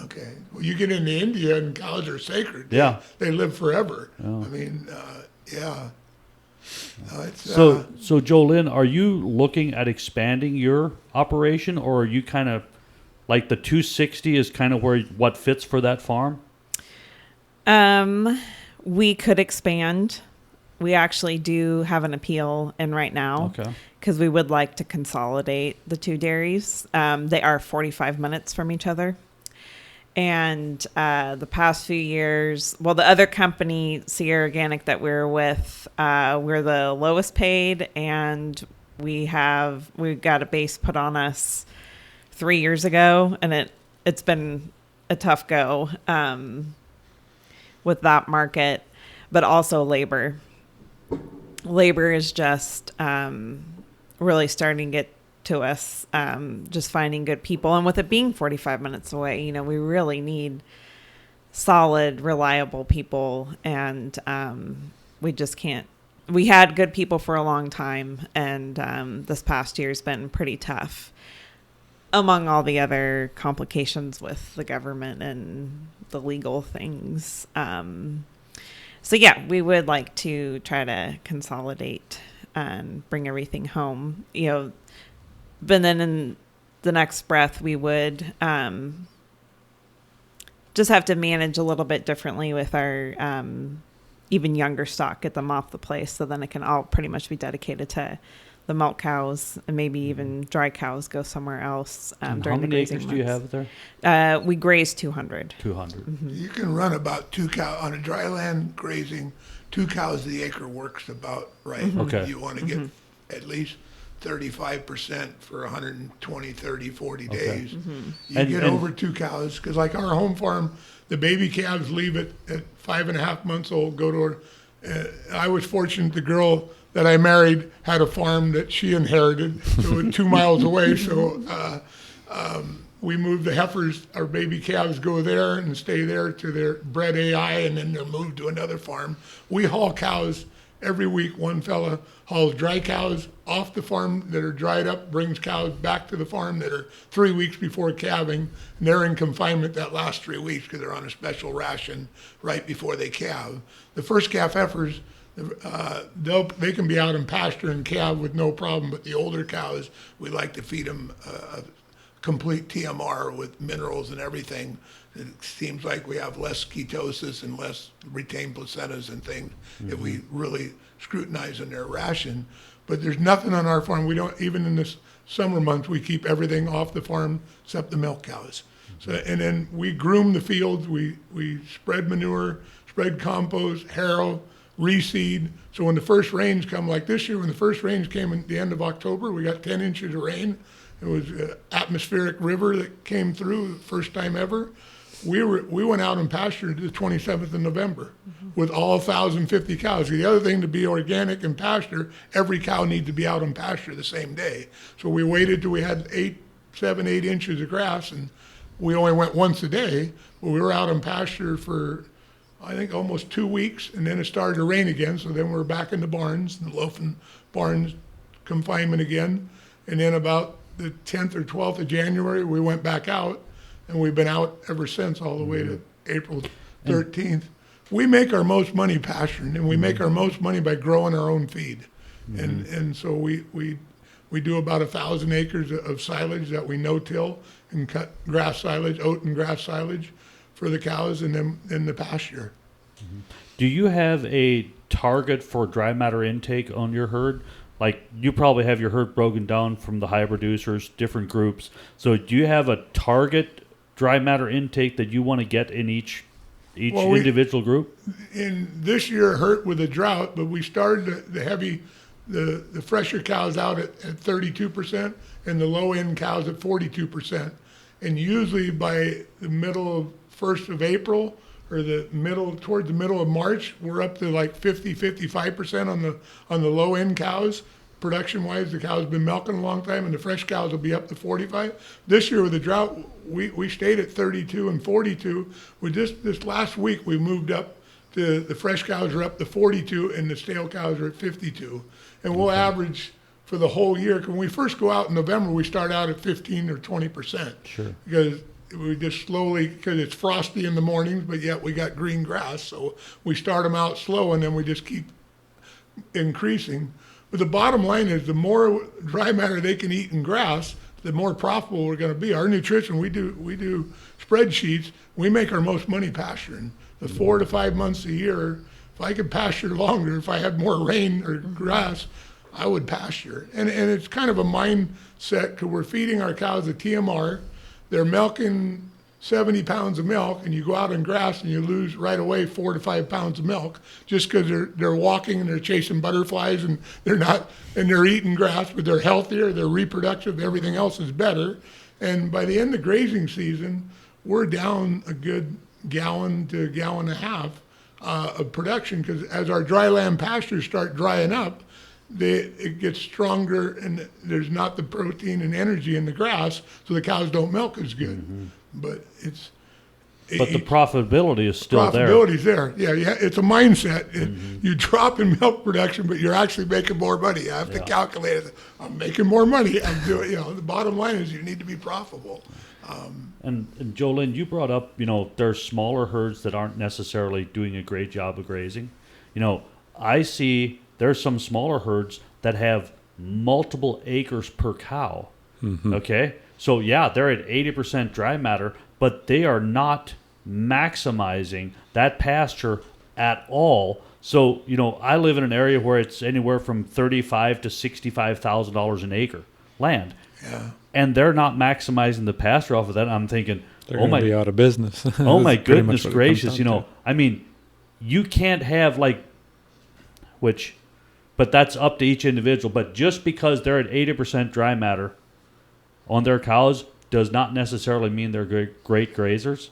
Okay. Well, you get into India and cows are sacred. Yeah. They live forever. Yeah. I mean, yeah. So Jolynn, are you looking at expanding your operation, or are you kind of like the 260 is kind of what fits for that farm? We could expand. We actually do have an appeal in right now. Okay. Because we would like to consolidate the 2 dairies. They are 45 minutes from each other. And the past few years, the other company, Sierra Organic, that we're with, we're the lowest paid, and we got a base put on us 3 years ago, and it's been a tough go with that market, but also labor. Labor is just really starting to get to us, just finding good people. And with it being 45 minutes away, we really need solid, reliable people. And we just can't. We had good people for a long time. And this past year has been pretty tough, among all the other complications with the government and the legal things. So, yeah, we would like to try to consolidate and bring everything home, But then in the next breath, we would just have to manage a little bit differently with our even younger stock, get them off the place. So then it can all pretty much be dedicated to the milk cows, and maybe even dry cows go somewhere else during the grazing months. How many acres do you have there? We graze 200. 200. Mm-hmm. You can run about 2 cows on a dry land grazing. 2 cows the acre works about right. Mm-hmm. Okay. You want to get at least 35% for 120, 30, 40 days. Mm-hmm. You get over 2 cows, because like our home farm, the baby calves leave at 5.5 months old, go to her. I was fortunate the girl that I married had a farm that she inherited. It was 2 miles away, so we moved the heifers. Our baby calves go there and stay there to their bred AI, and then they're moved to another farm. We haul cows every week. One fella hauls dry cows off the farm that are dried up, brings cows back to the farm that are 3 weeks before calving, and they're in confinement that last 3 weeks because they're on a special ration right before they calve. The first calf heifers, they can be out in pasture and calve with no problem, but the older cows, we like to feed them a complete TMR with minerals and everything. It seems like we have less ketosis and less retained placentas and things if we really scrutinize in their ration. But there's nothing on our farm. We don't, even in this summer months, we keep everything off the farm except the milk cows. So, and then we groom the fields. We spread manure, spread compost, harrow, reseed. So when the first rains come, like this year, when the first rains came at the end of October, we got 10 inches of rain. It was an atmospheric river that came through the first time ever. We went out in pasture the 27th of November with all 1,050 cows. The other thing, to be organic in pasture, every cow needs to be out in pasture the same day. So we waited till we had 7, 8 inches of grass, and we only went once a day. But we were out in pasture for, I think, almost 2 weeks, and then it started to rain again. So then we were back in the barns, the loafing barns confinement again. And then about the 10th or 12th of January, we went back out, and we've been out ever since, all the way to April 13th. We make our most money pasturing, and we make our most money by growing our own feed. And so we do about 1,000 acres of silage that we no-till and cut grass silage, oat and grass silage for the cows, and then in the pasture. Do you have a target for dry matter intake on your herd? Like, you probably have your herd broken down from the high producers, different groups. So do you have a target dry matter intake that you want to get in each individual group? In this year hurt with a drought, but we started the fresher cows out at 32% and the low end cows at 42%. And usually by the middle of 1st of April or towards the middle of March, we're up to like 55% on the low end cows. Production wise, the cows have been milking a long time, and the fresh cows will be up to 45. This year with the drought, we stayed at 32 and 42. With this last week, we moved up to the fresh cows are up to 42, and the stale cows are at 52. And we'll average for the whole year. When we first go out in November, we start out at 15 or 20%. Sure. Because we just slowly, because it's frosty in the mornings, but yet we got green grass, so we start them out slow, and then we just keep increasing. But the bottom line is, the more dry matter they can eat in grass, the more profitable we're going to be. Our nutrition, we do spreadsheets. We make our most money pasturing. The 4 to 5 months a year, if I could pasture longer, if I had more rain or grass, I would pasture. And it's kind of a mindset, because we're feeding our cows a TMR. They're milking 70 pounds of milk, and you go out in grass and you lose right away 4 to 5 pounds of milk just because they're walking and they're chasing butterflies, and they're eating grass, but they're healthier, they're reproductive, everything else is better. And by the end of grazing season, we're down a good gallon to a gallon and a half of production, because as our dry land pastures start drying up, it gets stronger, and there's not the protein and energy in the grass, so the cows don't milk as good. But the profitability is still there. Profitability's there. Yeah, it's a mindset. You drop in milk production, but you're actually making more money. You have to calculate it. I'm making more money. I'm doing. The bottom line is you need to be profitable. And Jolynn, you brought up, there's smaller herds that aren't necessarily doing a great job of grazing. I see there's some smaller herds that have multiple acres per cow. Okay? So, they're at 80% dry matter, but they are not maximizing that pasture at all. So, I live in an area where it's anywhere from $35,000 to $65,000 an acre land. Yeah. And they're not maximizing the pasture off of that. I'm thinking, they're going to be out of business. Oh my goodness gracious! I mean, you can't have but that's up to each individual. But just because they're at 80% dry matter on their cows does not necessarily mean they're great grazers.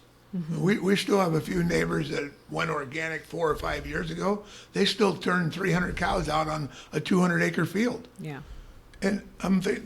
We still have a few neighbors that went organic 4 or 5 years ago. They still turned 300 cows out on a 200-acre field. Yeah. And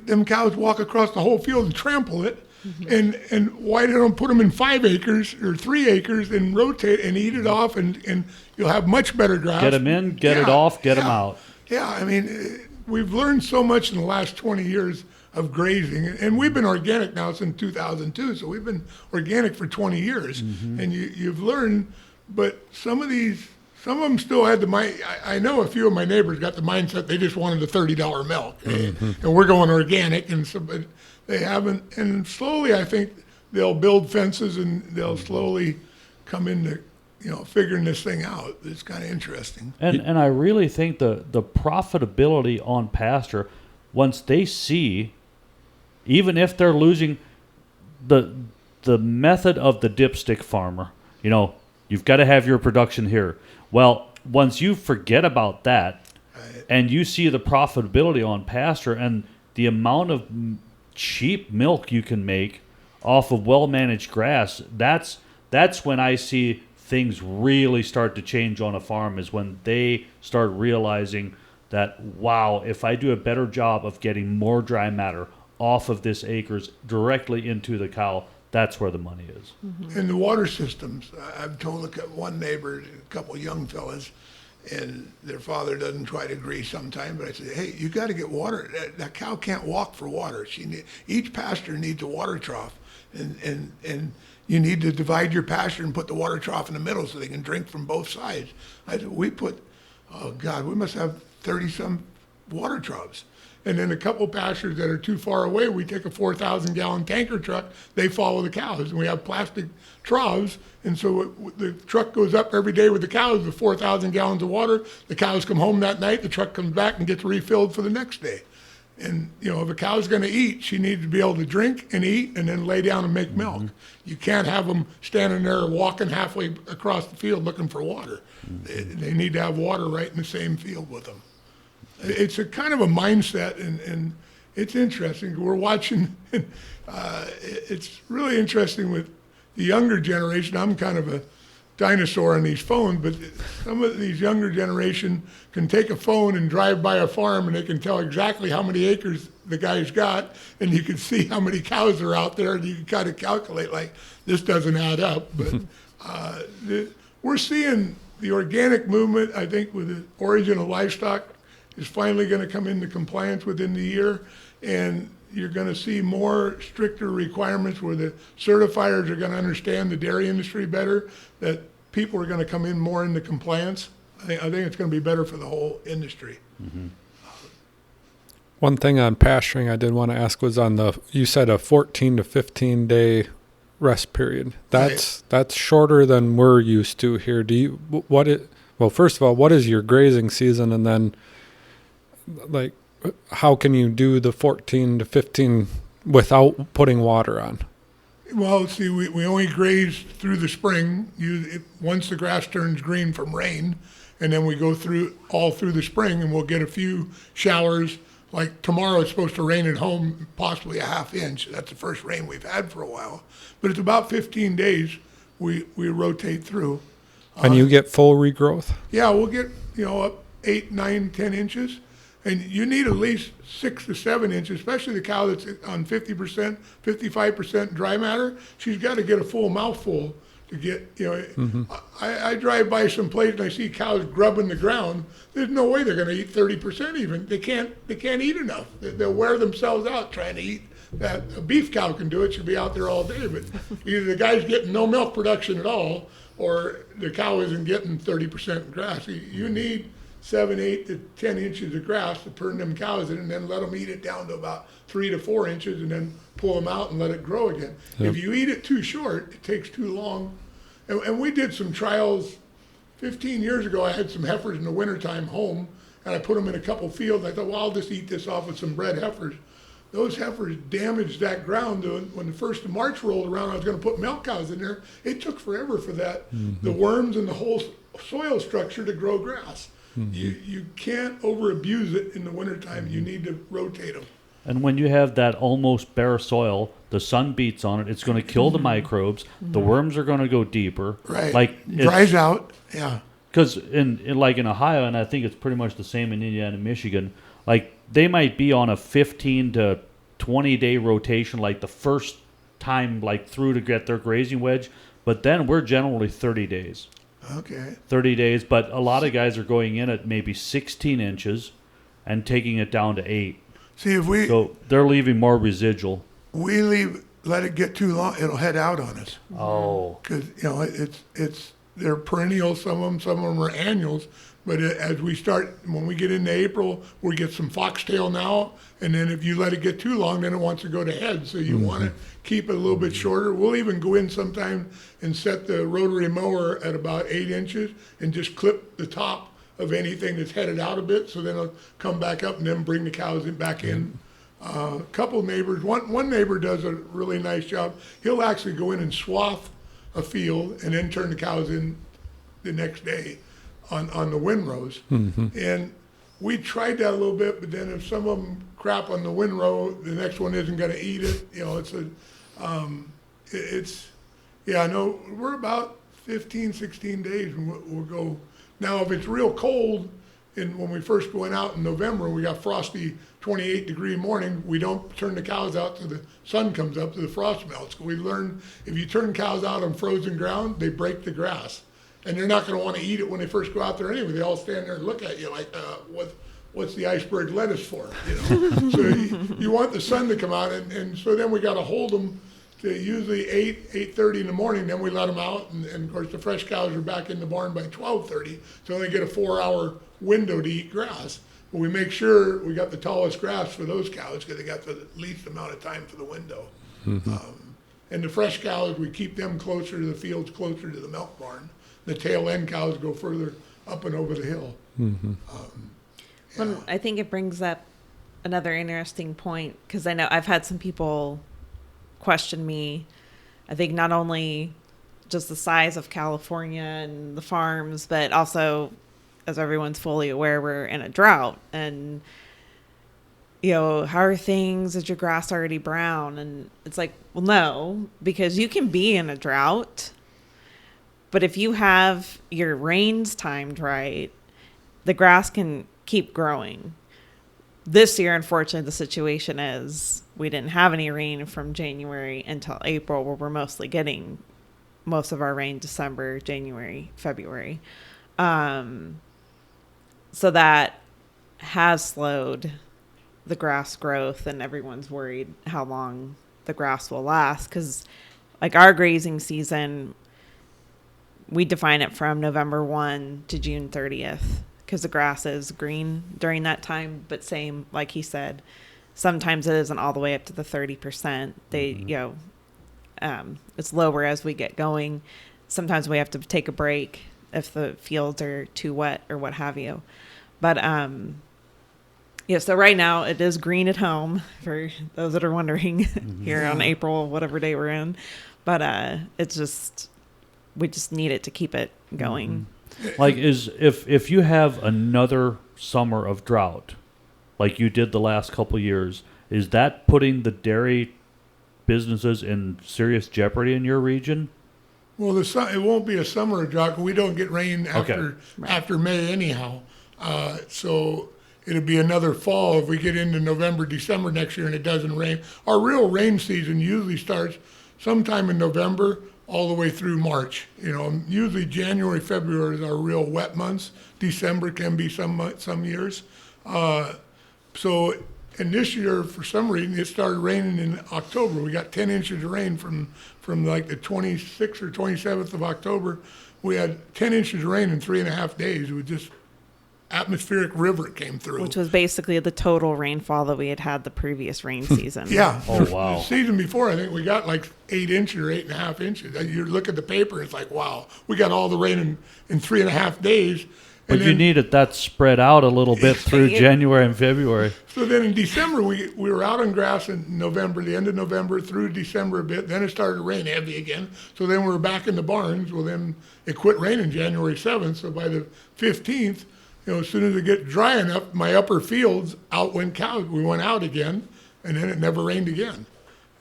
them cows walk across the whole field and trample it. And why they don't put them in 5 acres or 3 acres and rotate and eat it off, and you'll have much better grass. Get them in, get it off, get them out. Yeah, I mean, we've learned so much in the last 20 years of grazing, and we've been organic now since 2002, so we've been organic for 20 years. And you've learned, but some of them still had I know a few of my neighbors got the mindset they just wanted the $30 milk, and we're going organic, and so, but they haven't. And slowly, I think they'll build fences, and they'll slowly come into figuring this thing out. It's kind of interesting. And I really think the profitability on pasture, once they see, even if they're losing the method of the dipstick farmer, you've got to have your production here. Well, once you forget about that, and you see the profitability on pasture and the amount of cheap milk you can make off of well-managed grass, that's when I see things really start to change on a farm, is when they start realizing that, wow, if I do a better job of getting more dry matter off of this acres directly into the cow, that's where the money is. And the water systems, I've told one neighbor, a couple of young fellas, and their father doesn't try to agree sometimes, but I say, hey, you got to get water. That cow can't walk for water. Each pasture needs a water trough, and you need to divide your pasture and put the water trough in the middle so they can drink from both sides. I said, we must have 30-some water troughs. And then a couple pastures that are too far away, we take a 4,000-gallon tanker truck. They follow the cows, and we have plastic troughs. And so the truck goes up every day with the cows with 4,000 gallons of water. The cows come home that night. The truck comes back and gets refilled for the next day. And, if a cow's going to eat, she needs to be able to drink and eat and then lay down and make milk. You can't have them standing there walking halfway across the field looking for water. They need to have water right in the same field with them. It's a kind of a mindset, and it's interesting. We're watching, it's really interesting with the younger generation. I'm kind of a dinosaur on these phones, but some of these younger generation can take a phone and drive by a farm, and they can tell exactly how many acres the guy's got, and you can see how many cows are out there, and you can kind of calculate, like, this doesn't add up. But we're seeing the organic movement, I think, with the origin of livestock is finally going to come into compliance within the year, and you're going to see more stricter requirements where the certifiers are going to understand the dairy industry better, that people are going to come in more into compliance. I think it's going to be better for the whole industry. Mm-hmm. One thing on pasturing I did want to ask was on you said a 14 to 15 day rest period. That's shorter than we're used to here. Well, first of all, what is your grazing season, and then like how can you do the 14 to 15 without putting water on? Well, see, we only graze through the spring. Once the grass turns green from rain, and then we go all through the spring, and we'll get a few showers. Like tomorrow, it's supposed to rain at home, possibly a half inch. That's the first rain we've had for a while. But it's about 15 days we rotate through. And you get full regrowth? Yeah, we'll get up 8, 9, 10 inches. And you need at least 6 to 7 inches, especially the cow that's on 50%, 55% dry matter. She's got to get a full mouthful to get, I drive by some place and I see cows grubbing the ground. There's no way they're going to eat 30% even. They can't eat enough. They'll wear themselves out trying to eat that. A beef cow can do it. She'll be out there all day. But either the guy's getting no milk production at all, or the cow isn't getting 30% grass. You need 7, 8 to 10 inches of grass to turn them cows in, and then let them eat it down to about 3 to 4 inches, and then pull them out and let it grow again. Yep. If you eat it too short, it takes too long. And we did some trials 15 years ago. I had some heifers in the wintertime home, and I put them in a couple fields. I thought, well, I'll just eat this off with some bred heifers. Those heifers damaged that ground. When the 1st of March rolled around, I was going to put milk cows in there. It took forever for that, the worms and the whole soil structure to grow grass. You can't over abuse it in the wintertime. You need to rotate them. And when you have that almost bare soil, the sun beats on it, it's going to kill the microbes. The worms are going to go deeper. Right. Like dries out. Yeah. Because in Ohio, and I think it's pretty much the same in Indiana and Michigan, like they might be on a 15 to 20 day rotation, like the first time like through to get their grazing wedge, but then we're generally 30 days. Okay. 30 days, but a lot of guys are going in at maybe 16 inches and taking it down to 8. See, so they're leaving more residual. Let it get too long, it'll head out on us. Oh. Because they're perennials. Some of them are annuals. But as when we get into April, we get some foxtail now, and then if you let it get too long, then it wants to go to head. So you want to keep it a little bit shorter. We'll even go in sometime and set the rotary mower at about 8 inches and just clip the top of anything that's headed out a bit, so then it'll come back up and then bring the cows back in. A couple of neighbors, one neighbor does a really nice job. He'll actually go in and swath a field and then turn the cows in the next day on the windrows. And we tried that a little bit, but then if some of them crap on the windrow, the next one isn't going to eat it. No, we're about 15, 16 days and we'll go. Now, if it's real cold, and when we first went out in November, we got frosty 28-degree morning, we don't turn the cows out till the sun comes up, till the frost melts. We learned if you turn cows out on frozen ground, they break the grass. and they're not going to want to eat it when they first go out there anyway. They all stand there and look at you like, what's the iceberg lettuce for? So you want the sun to come out, and so then we got to hold them to usually 8:30 in the morning. Then we let them out, and of course the fresh cows are back in the barn by 12:30, so they get a 4-hour window to eat grass. But we make sure we got the tallest grass for those cows because they got the least amount of time for the window. And the fresh cows, we keep them closer to the fields, closer to the milk barn. The tail end cows go further up and over the hill. Well, I think it brings up another interesting point, because I know I've had some people question me. I think not only just the size of California and the farms, but also, as everyone's fully aware, we're in a drought. And, how are things? Is your grass already brown? And it's like, well, no, because you can be in a drought, but if you have your rains timed right, the grass can keep growing. This year, unfortunately, the situation is we didn't have any rain from January until April, where we're mostly getting most of our rain December, January, February. So that has slowed the grass growth, and everyone's worried how long the grass will last. Because like our grazing season, we define it from November 1 to June 30th. Because the grass is green during that time, but same, like he said, sometimes it isn't all the way up to the 30%. It's lower as we get going. Sometimes we have to take a break if the fields are too wet or what have you. But so right now it is green at home for those that are wondering here on April, whatever day we're in. But we just need it to keep it going. Like, if you have another summer of drought, like you did the last couple years, is that putting the dairy businesses in serious jeopardy in your region? Well, it won't be a summer drought. We don't get rain after May anyhow. So it'll be another fall if we get into November, December next year and it doesn't rain. Our real rain season usually starts sometime in November all the way through March. Usually January, February is our real wet months. December can be some years. And this year, for some reason, it started raining in October. We got 10 inches of rain from like the 26th or 27th of October. We had 10 inches of rain in 3.5 days. It was just atmospheric river came through. Which was basically the total rainfall that we had the previous rain season. Yeah. Oh, wow. The season before, I think we got like 8 inches or 8.5 inches. You look at the paper, it's like, wow, we got all the rain in 3.5 days. But you needed that spread out a little bit through January and February. So then in December, we were out on grass in November, the end of November through December a bit. Then it started to rain heavy again. So then we were back in the barns. Well, then it quit raining January 7th. So by the 15th, as soon as it gets dry enough, my upper fields, out went cows. We went out again, and then it never rained again.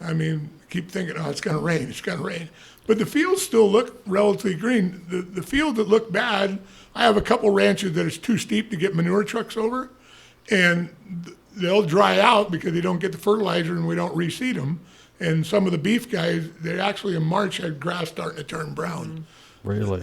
I mean, keep thinking, it's going to rain, it's going to rain. But the fields still look relatively green. The fields that look bad, I have a couple ranches that it's too steep to get manure trucks over, and they'll dry out because they don't get the fertilizer and we don't reseed them. And some of the beef guys, they actually in March had grass starting to turn brown. Really?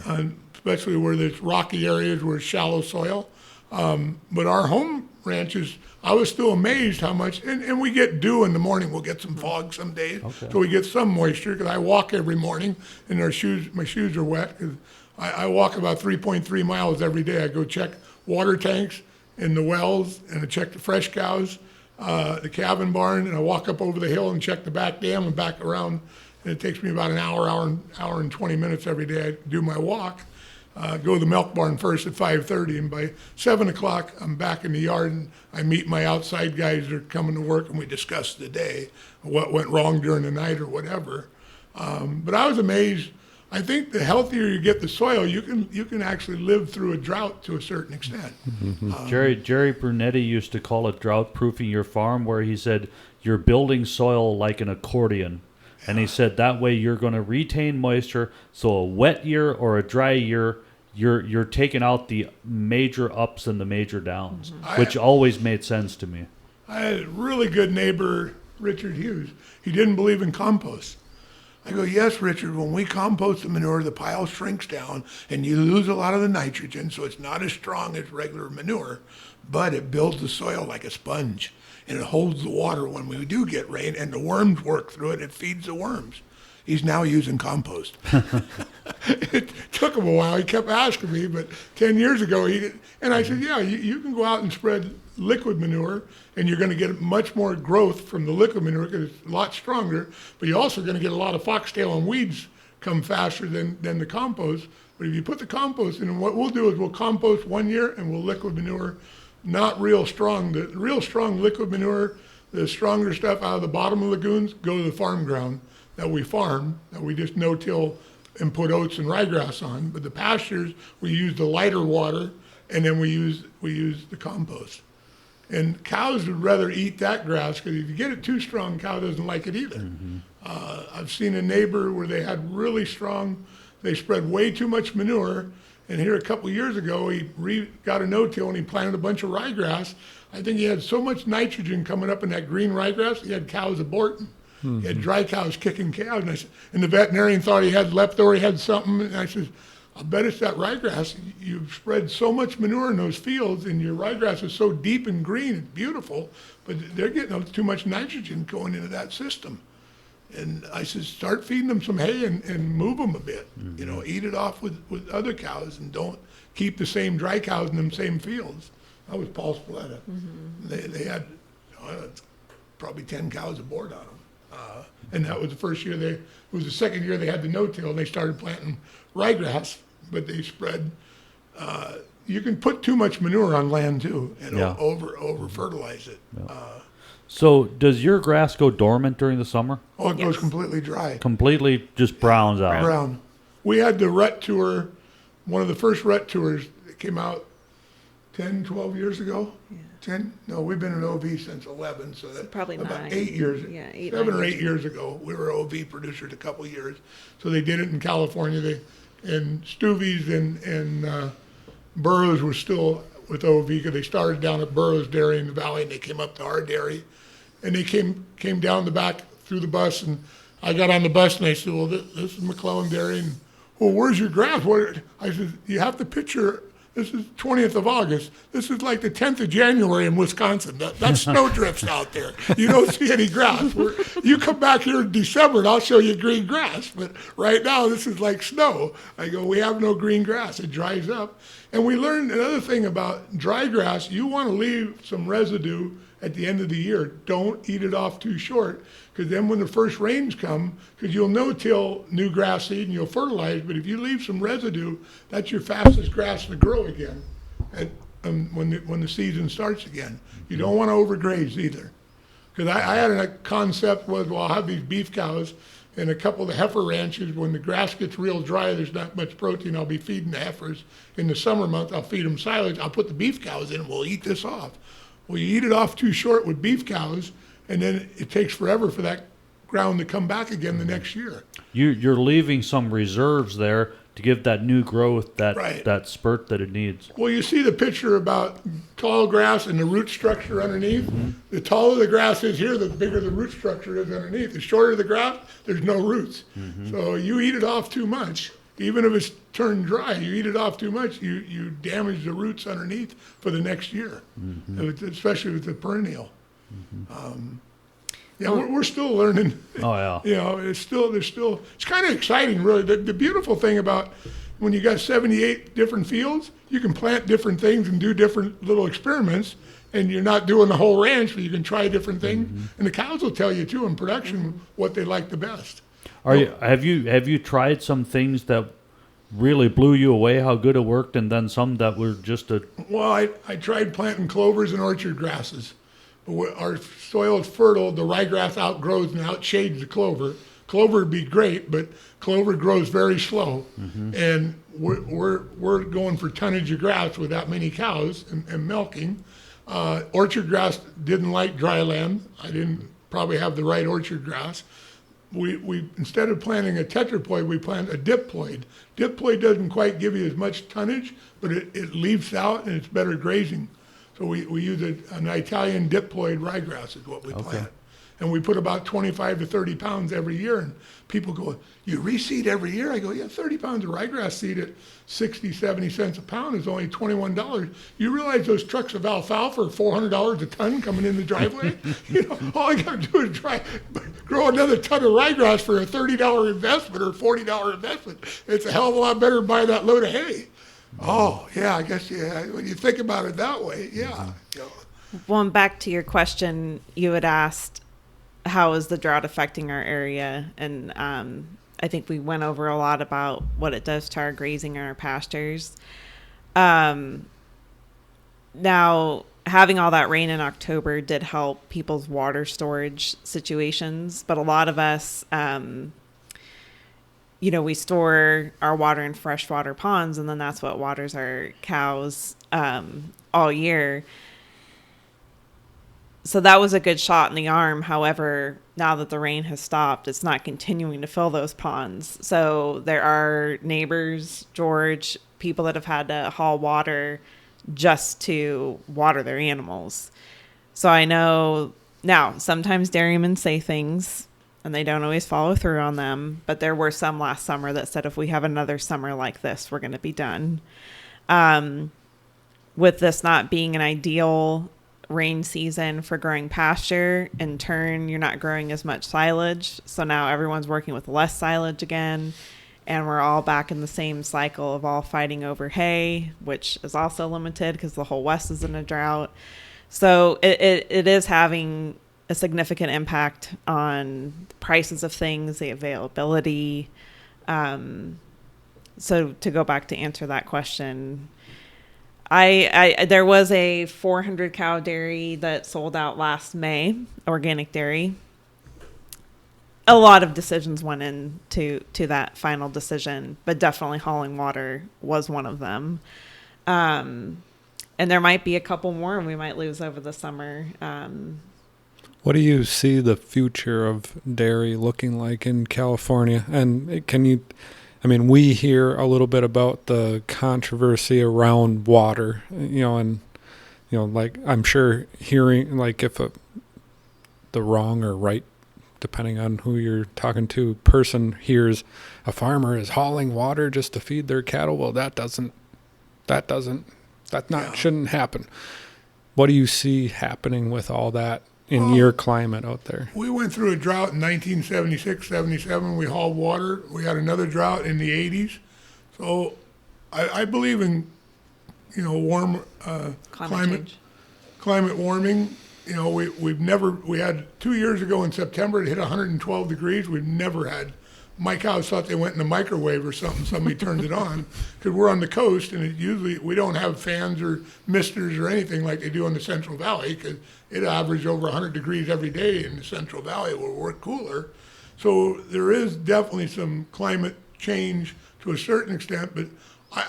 Especially where there's rocky areas where it's shallow soil. But our home ranches, I was still amazed how much, and we get dew in the morning. We'll get some fog some days, so we get some moisture because I walk every morning and my shoes are wet because I walk about 3.3 miles every day. I go check water tanks in the wells and I check the fresh cows, the calving barn, and I walk up over the hill and check the back dam and back around. And it takes me about an hour and 20 minutes every day. I do my walk. Go to the milk barn first at 5:30, and by 7 o'clock, I'm back in the yard, and I meet my outside guys that are coming to work, and we discuss the day, what went wrong during the night or whatever. But I was amazed. I think the healthier you get the soil, you can actually live through a drought to a certain extent. Jerry Brunetti used to call it drought-proofing your farm, where he said you're building soil like an accordion. And he said that way you're going to retain moisture, so a wet year or a dry year, you're taking out the major ups and the major downs, which always made sense to me. I had a really good neighbor, Richard Hughes. He didn't believe in compost. I go, yes, Richard, when we compost the manure, the pile shrinks down and you lose a lot of the nitrogen, so it's not as strong as regular manure, but it builds the soil like a sponge and it holds the water when we do get rain and the worms work through it. It feeds the worms. He's now using compost. It took him a while. He kept asking me, but 10 years ago, he did. And I said, yeah, you can go out and spread liquid manure, and you're going to get much more growth from the liquid manure because it's a lot stronger, but you're also going to get a lot of foxtail and weeds come faster than the compost. But if you put the compost in, and what we'll do is we'll compost 1 year, and we'll liquid manure, not real strong. The real strong liquid manure, the stronger stuff out of the bottom of lagoons, go to the farm ground that we farm, that we just no-till and put oats and ryegrass on. But the pastures, we use the lighter water, and then we use the compost. And cows would rather eat that grass because if you get it too strong, cow doesn't like it either. I've seen a neighbor where they had really strong, they spread way too much manure. And here a couple of years ago, he got a no-till and he planted a bunch of ryegrass. I think he had so much nitrogen coming up in that green ryegrass, he had cows aborting. He had dry cows kicking cows. And, and the veterinarian thought he had leftover, he had something. And I said, I bet it's that ryegrass. You've spread so much manure in those fields, and your ryegrass is so deep and green, it's beautiful, but they're getting too much nitrogen going into that system. And I said, start feeding them some hay and move them a bit. You know, eat it off with other cows, and don't keep the same dry cows in them same fields. That was Paul Spalletta. They had probably 10 cows aboard on them. And that was the first year it was the second year they had the no-till, and they started planting ryegrass, but they spread, you can put too much manure on land too, and over fertilize it. So does your grass go dormant during the summer? Oh, it goes completely dry. Completely just browns out. Brown. We had the rut tour, one of the first rut tours that came out 10, 12 years ago. 10? No, we've been in OV since 11, so that's probably about 9. 8 years. Yeah, 8, 7 or 9 8 years ago. We were OV producers a couple of years. So they did it in California. And Stuvey's and Burroughs were still with OV because they started down at Burroughs Dairy in the valley, and they came up to our dairy. And they came down the back through the bus, and I got on the bus and I said, well, this is McClelland's Dairy, and well, where's your grass? I said, you have to picture, this is 20th of August. This is like the 10th of January in Wisconsin. That snow drifts out there. You don't see any grass. You come back here in December and I'll show you green grass. But right now, this is like snow. I go, we have no green grass. It dries up. And we learned another thing about dry grass. You want to leave some residue at the end of the year. Don't eat it off too short, because then when the first rains come, because you'll no-till new grass seed and you'll fertilize, but if you leave some residue, that's your fastest grass to grow again when the season starts again. You don't want to overgraze either. Because I had a concept was, well, I'll have these beef cows and a couple of the heifer ranches. When the grass gets real dry, there's not much protein, I'll be feeding the heifers. In the summer month, I'll feed them silage. I'll put the beef cows in and we'll eat this off. Well, you eat it off too short with beef cows, and then it takes forever for that ground to come back again the next year. You're leaving some reserves there to give that new growth, that spurt that it needs. Well, you see the picture about tall grass and the root structure underneath. The taller the grass is here, the bigger the root structure is underneath. The shorter the grass, there's no roots. So you eat it off too much. Even if it's turned dry, you eat it off too much, you damage the roots underneath for the next year, especially with the perennial. We're still learning. Oh, yeah. You know, it's kind of exciting, really. The beautiful thing about when you got 78 different fields, you can plant different things and do different little experiments, and you're not doing the whole ranch, but you can try different things. And the cows will tell you, too, in production, what they like the best. Have you tried some things that really blew you away how good it worked, and then some that were just Well, I tried planting clovers and orchard grasses. But our soil is fertile. The ryegrass outgrows and outshades the clover. Clover would be great, but clover grows very slow. And we're going for tonnage of grass with that many cows and milking. Orchard grass didn't like dry land. I didn't probably have the right orchard grass. We instead of planting a tetraploid, we plant a diploid. Diploid doesn't quite give you as much tonnage, but it leaves out and it's better grazing. So we use an Italian diploid ryegrass is what we plant. and we put about 25 to 30 pounds every year. And people go, you reseed every year? I go, yeah, 30 pounds of ryegrass seed at 60, 70 cents a pound is only $21. You realize those trucks of alfalfa are $400 a ton coming in the driveway? All I got to do is grow another ton of ryegrass for a $30 investment or $40 investment. It's a hell of a lot better than buying that load of hay. Oh, yeah, I guess, yeah, when you think about it that way, yeah. Well, and back to your question, you had asked, how is the drought affecting our area? And I think we went over a lot about what it does to our grazing and our pastures. Now, having all that rain in October did help people's water storage situations, but a lot of us, we store our water in freshwater ponds, and then that's what waters our cows all year. So that was a good shot in the arm. However, now that the rain has stopped, it's not continuing to fill those ponds. So there are neighbors, George, people that have had to haul water just to water their animals. So I know now sometimes dairymen say things and they don't always follow through on them. But there were some last summer that said, if we have another summer like this, we're going to be done. With this not being an ideal rain season for growing pasture, in turn, you're not growing as much silage. So now everyone's working with less silage again. And we're all back in the same cycle of all fighting over hay, which is also limited because the whole West is in a drought. So it is having a significant impact on the prices of things, the availability. So to go back to answer that question, I there was a 400 cow dairy that sold out last May, organic dairy. A lot of decisions went into that final decision, but definitely hauling water was one of them. And there might be a couple more we might lose over the summer. What do you see the future of dairy looking like in California? And we hear a little bit about the controversy around water, like I'm sure hearing like if the wrong or right, depending on who you're talking to, person hears a farmer is hauling water just to feed their cattle. Well, shouldn't happen. What do you see happening with all that in your climate out there? We went through a drought in 1976, 77. We hauled water. We had another drought in the 80s. So I believe in, warm climate warming. We had 2 years ago in September, it hit 112 degrees. We've never had, my cows thought they went in the microwave or something. Somebody turned it on because we're on the coast, and we don't have fans or misters or anything like they do in the Central Valley because it averaged over 100 degrees every day in the Central Valley where we're cooler. So there is definitely some climate change to a certain extent, but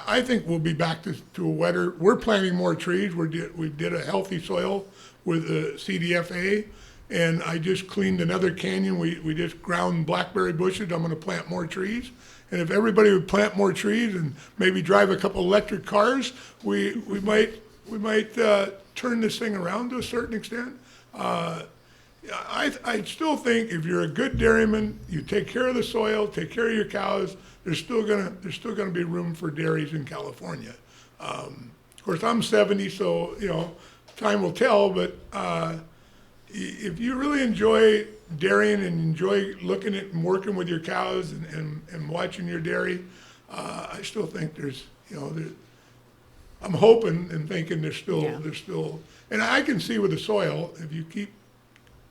I think we'll be back to a wetter. We're planting more trees. We did a healthy soil with the CDFA, and I just cleaned another canyon. We just ground blackberry bushes. I'm going to plant more trees. And if everybody would plant more trees and maybe drive a couple electric cars, we might turn this thing around to a certain extent. I still think if you're a good dairyman, you take care of the soil, take care of your cows, there's still gonna be room for dairies in California. Of course, I'm 70, so time will tell. But if you really enjoy dairying and enjoy looking at and working with your cows and watching your dairy, I still think there's I'm hoping and thinking there's still, and I can see with the soil, if you keep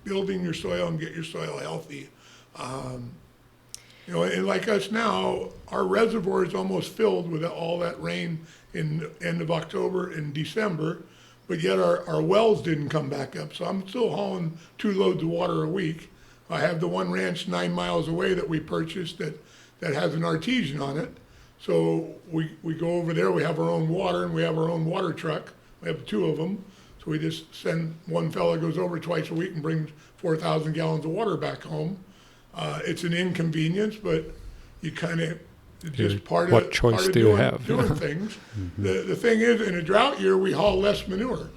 building your soil and get your soil healthy, and like us now, our reservoir is almost filled with all that rain in the end of October and December, but yet our wells didn't come back up. So I'm still hauling 2 loads of water a week. I have the one ranch 9 miles away that we purchased that has an artesian on it. So we go over there, we have our own water, and we have our own water truck. We have 2 of them. So we just send one fella goes over twice a week and brings 4,000 gallons of water back home. It's an inconvenience, but you kind of, it's just part what of choice part of do you have? doing things. The thing is, in a drought year, we haul less manure.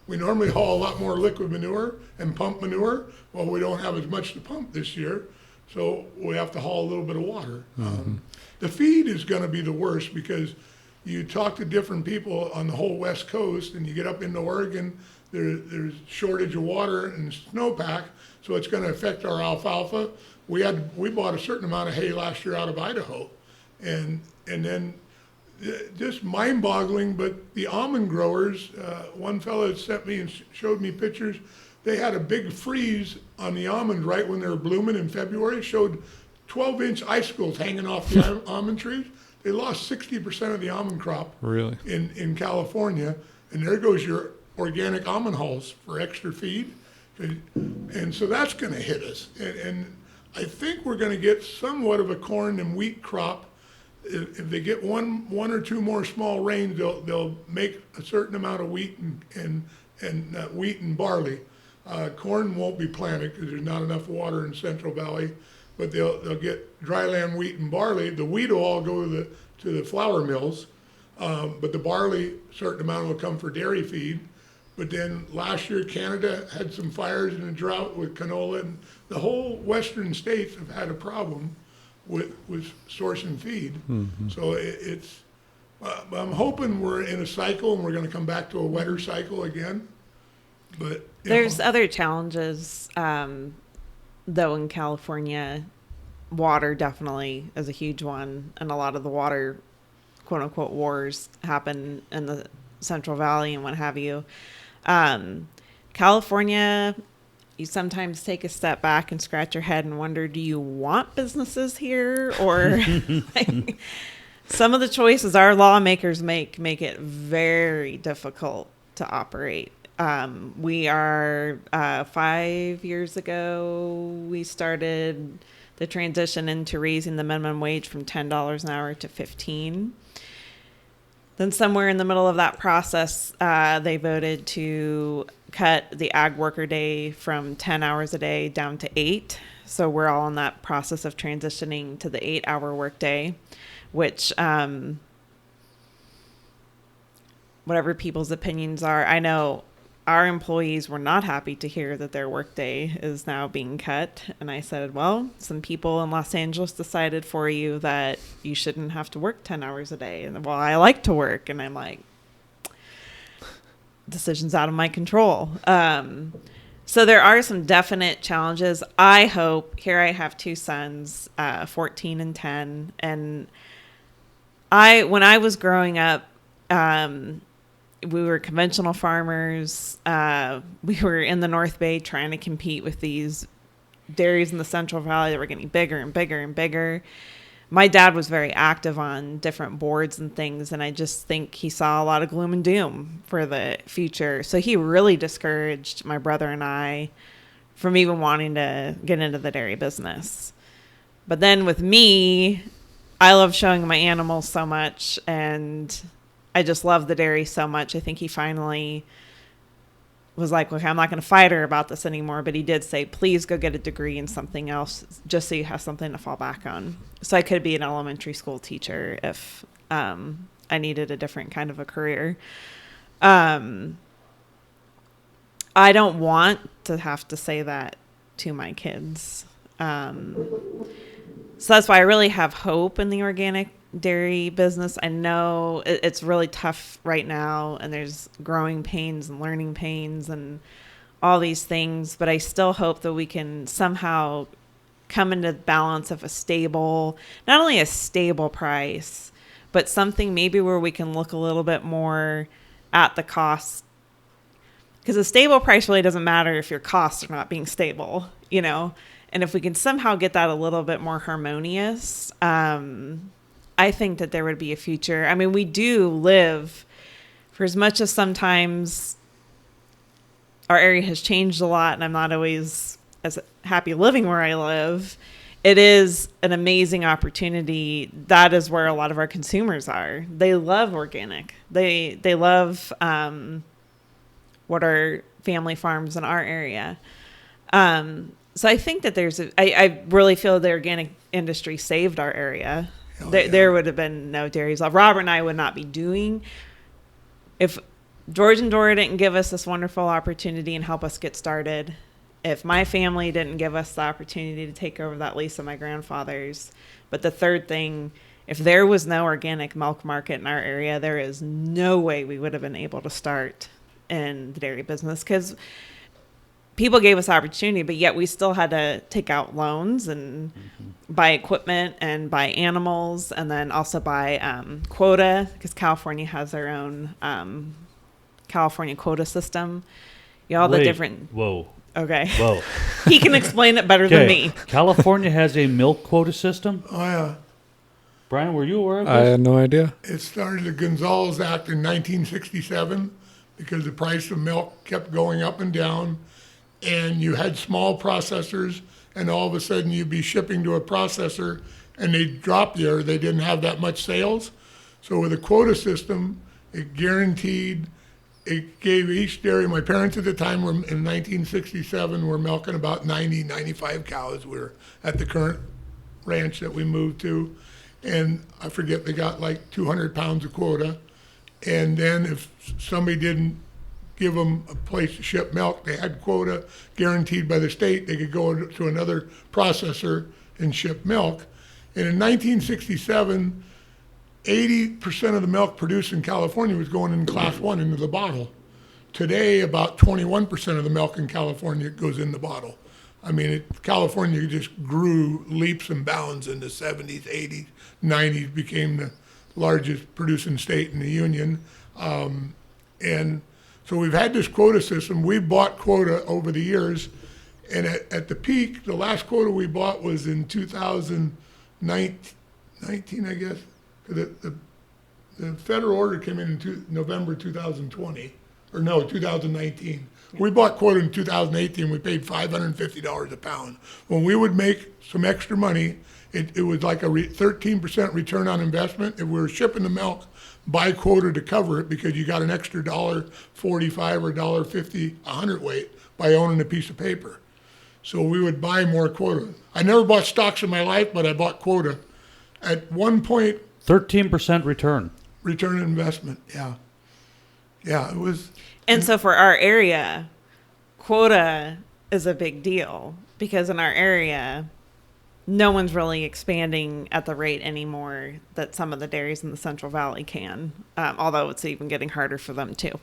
We normally haul a lot more liquid manure and pump manure. Well, we don't have as much to pump this year, so we have to haul a little bit of water. The feed is going to be the worst because you talk to different people on the whole West Coast, and you get up into Oregon, there's shortage of water and snowpack, so it's going to affect our alfalfa. We bought a certain amount of hay last year out of Idaho, and then just mind-boggling. But the almond growers, one fellow sent me and showed me pictures. They had a big freeze on the almond right when they were blooming in February. Showed 12-inch icicles hanging off the almond trees. They lost 60% of the almond crop. Really? In California, and there goes your organic almond hulls for extra feed, and so that's going to hit us. And I think we're going to get somewhat of a corn and wheat crop. If they get one or two more small rains, they'll make a certain amount of wheat and wheat and barley. Corn won't be planted because there's not enough water in Central Valley, but they'll get dryland wheat and barley. The wheat will all go to the flour mills, but the barley, a certain amount will come for dairy feed. But then last year, Canada had some fires and a drought with canola, and the whole western states have had a problem with sourcing feed. So I'm hoping we're in a cycle and we're going to come back to a wetter cycle again. But there's other challenges, though, in California. Water definitely is a huge one, and a lot of the water, quote unquote, wars happen in the Central Valley and what have you. California, you sometimes take a step back and scratch your head and wonder, do you want businesses here? Or like, some of the choices our lawmakers make it very difficult to operate. We are 5 years ago, we started the transition into raising the minimum wage from $10 an hour to $15. Then somewhere in the middle of that process, they voted to cut the ag worker day from 10 hours a day down to 8. So we're all in that process of transitioning to the 8-hour workday, which, whatever people's opinions are, I know our employees were not happy to hear that their workday is now being cut. And I said, well, some people in Los Angeles decided for you that you shouldn't have to work 10 hours a day. And well, I like to work. And I'm like, decisions out of my control. So there are some definite challenges. I hope, here I have two sons, 14 and 10. And when I was growing up, we were conventional farmers. We were in the North Bay trying to compete with these dairies in the Central Valley that were getting bigger and bigger and bigger. My dad was very active on different boards and things, and I just think he saw a lot of gloom and doom for the future. So he really discouraged my brother and I from even wanting to get into the dairy business. But then with me, I love showing my animals so much, and I just love the dairy so much. I think he finally was like, okay, I'm not going to fight her about this anymore. But he did say, please go get a degree in something else just so you have something to fall back on. So I could be an elementary school teacher if I needed a different kind of a career. I don't want to have to say that to my kids. So that's why I really have hope in the organic dairy business. I know it's really tough right now, and there's growing pains and learning pains and all these things, but I still hope that we can somehow come into balance of a stable, not only a stable price, but something maybe where we can look a little bit more at the cost, because a stable price really doesn't matter if your costs are not being stable, you know. And if we can somehow get that a little bit more harmonious, I think that there would be a future. I mean, we do live, for as much as sometimes our area has changed a lot and I'm not always as happy living where I live, it is an amazing opportunity. That is where a lot of our consumers are. They love organic. They love what are family farms in our area. So I think that I really feel the organic industry saved our area. There would have been no dairies left. Robert and I would not be doing, if George and Dora didn't give us this wonderful opportunity and help us get started, if my family didn't give us the opportunity to take over that lease of my grandfather's, but the third thing, if there was no organic milk market in our area, there is no way we would have been able to start in the dairy business, because people gave us opportunity, but yet we still had to take out loans and buy equipment and buy animals, and then also buy quota, because California has their own California quota system. The different. Whoa. Okay. Whoa. He can explain it better than me. California has a milk quota system? Oh, yeah. Brian, were you aware of I this? had no idea. It started the Gonzales Act in 1967 because the price of milk kept going up and down, and you had small processors, and all of a sudden you'd be shipping to a processor and they'd drop you, or they didn't have that much sales. So with a quota system, it gave each dairy, my parents at the time were in 1967 were milking about 95 cows. We were at the current ranch that we moved to, and I forget, they got like 200 pounds of quota. And then if somebody didn't give them a place to ship milk, they had quota guaranteed by the state, they could go to another processor and ship milk. And in 1967, 80% of the milk produced in California was going in class 1 into the bottle. Today, about 21% of the milk in California goes in the bottle. I mean, California just grew leaps and bounds in the 70s, 80s, 90s, became the largest producing state in the union. And so we've had this quota system. We bought quota over the years. And at the peak, the last quota we bought was in 2019, I guess. The federal order came in November 2020, or no, 2019. We bought quota in 2018. We paid $550 a pound. When we would make some extra money, it was like a 13% return on investment. If we were shipping the milk, buy quota to cover it, because you got an extra $1.45 or $1.50 a hundredweight by owning a piece of paper. So we would buy more quota. I never bought stocks in my life, but I bought quota. At one point, 13% return. Return on investment, yeah. Yeah, it was. And so for our area, quota is a big deal, because in our area, no one's really expanding at the rate anymore that some of the dairies in the Central Valley can, although it's even getting harder for them too.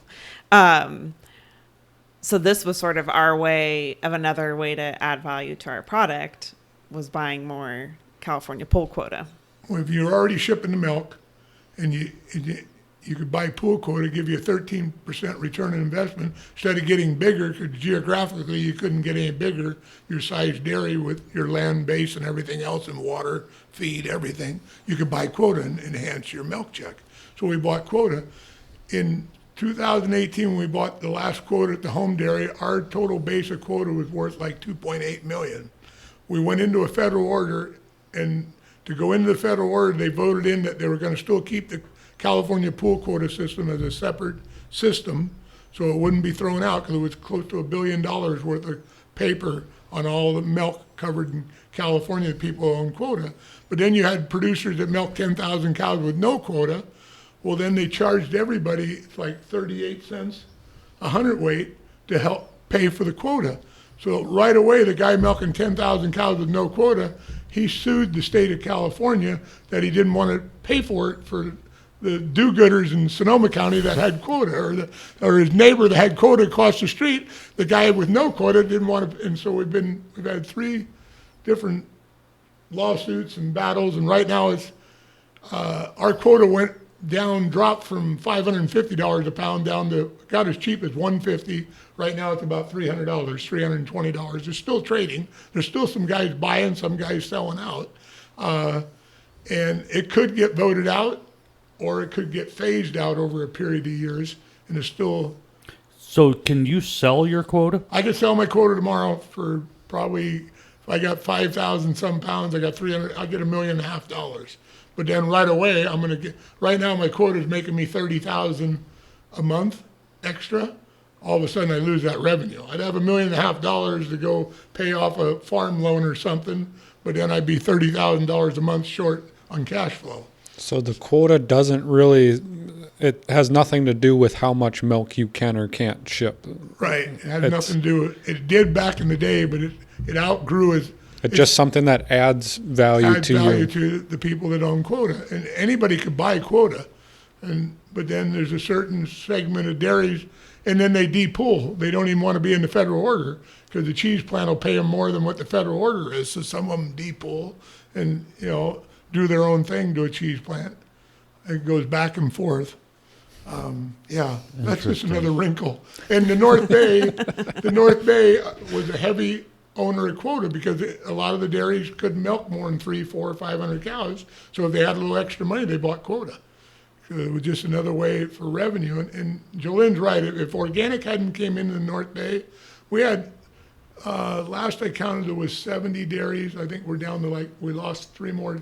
So this was sort of another way to add value to our product, was buying more California pool quota. Well, if you're already shipping the milk, and you could buy pool quota, give you a 13% return on investment, instead of getting bigger, because geographically you couldn't get any bigger, your size dairy with your land base and everything else, and water, feed, everything, you could buy quota and enhance your milk check. So we bought quota. In 2018, when we bought the last quota at the home dairy, our total base of quota was worth like $2.8 million. We went into a federal order, and to go into the federal order, they voted in that they were going to still keep the California pool quota system as a separate system, so it wouldn't be thrown out, because it was close to $1 billion worth of paper on all the milk covered in California that people own quota. But then you had producers that milked 10,000 cows with no quota. Well, then they charged everybody, it's like 38 cents a hundredweight to help pay for the quota. So right away, the guy milking 10,000 cows with no quota, he sued the state of California that he didn't want to pay for it for the do-gooders in Sonoma County that had quota, or his neighbor that had quota across the street. The guy with no quota didn't want to, and so we've had 3 different lawsuits and battles, and right now it's our quota dropped from $550 a pound down to, got as cheap as $150. Right now it's about $300, $320. There's still trading. There's still some guys buying, some guys selling out. And it could get voted out, or it could get phased out over a period of years, and it's still. So can you sell your quota? I could sell my quota tomorrow for probably, if I got 5,000 some pounds, I got 300, I'll get $1.5 million. But then right away, right now my quota is making me 30,000 a month extra. All of a sudden I lose that revenue. I'd have $1.5 million to go pay off a farm loan or something, but then I'd be $30,000 a month short on cash flow. So the quota doesn't really, it has nothing to do with how much milk you can or can't ship. Right. It had nothing to do with it. Did back in the day, but it outgrew it. It's just something that adds value Adds to value you. to the people that own quota. And anybody could buy quota. But then there's a certain segment of dairies, and then they de-pool. They don't even want to be in the federal order because the cheese plant will pay them more than what the federal order is. So some of them de-pool and, do their own thing to a cheese plant. It goes back and forth. That's just another wrinkle. And the North Bay was a heavy owner of quota because a lot of the dairies couldn't milk more than 300, 400, 500 cows. So if they had a little extra money, they bought quota. So it was just another way for revenue. And Jolynn's right. If organic hadn't came into the North Bay, we had, last I counted, there was 70 dairies. I think we're down to we lost three more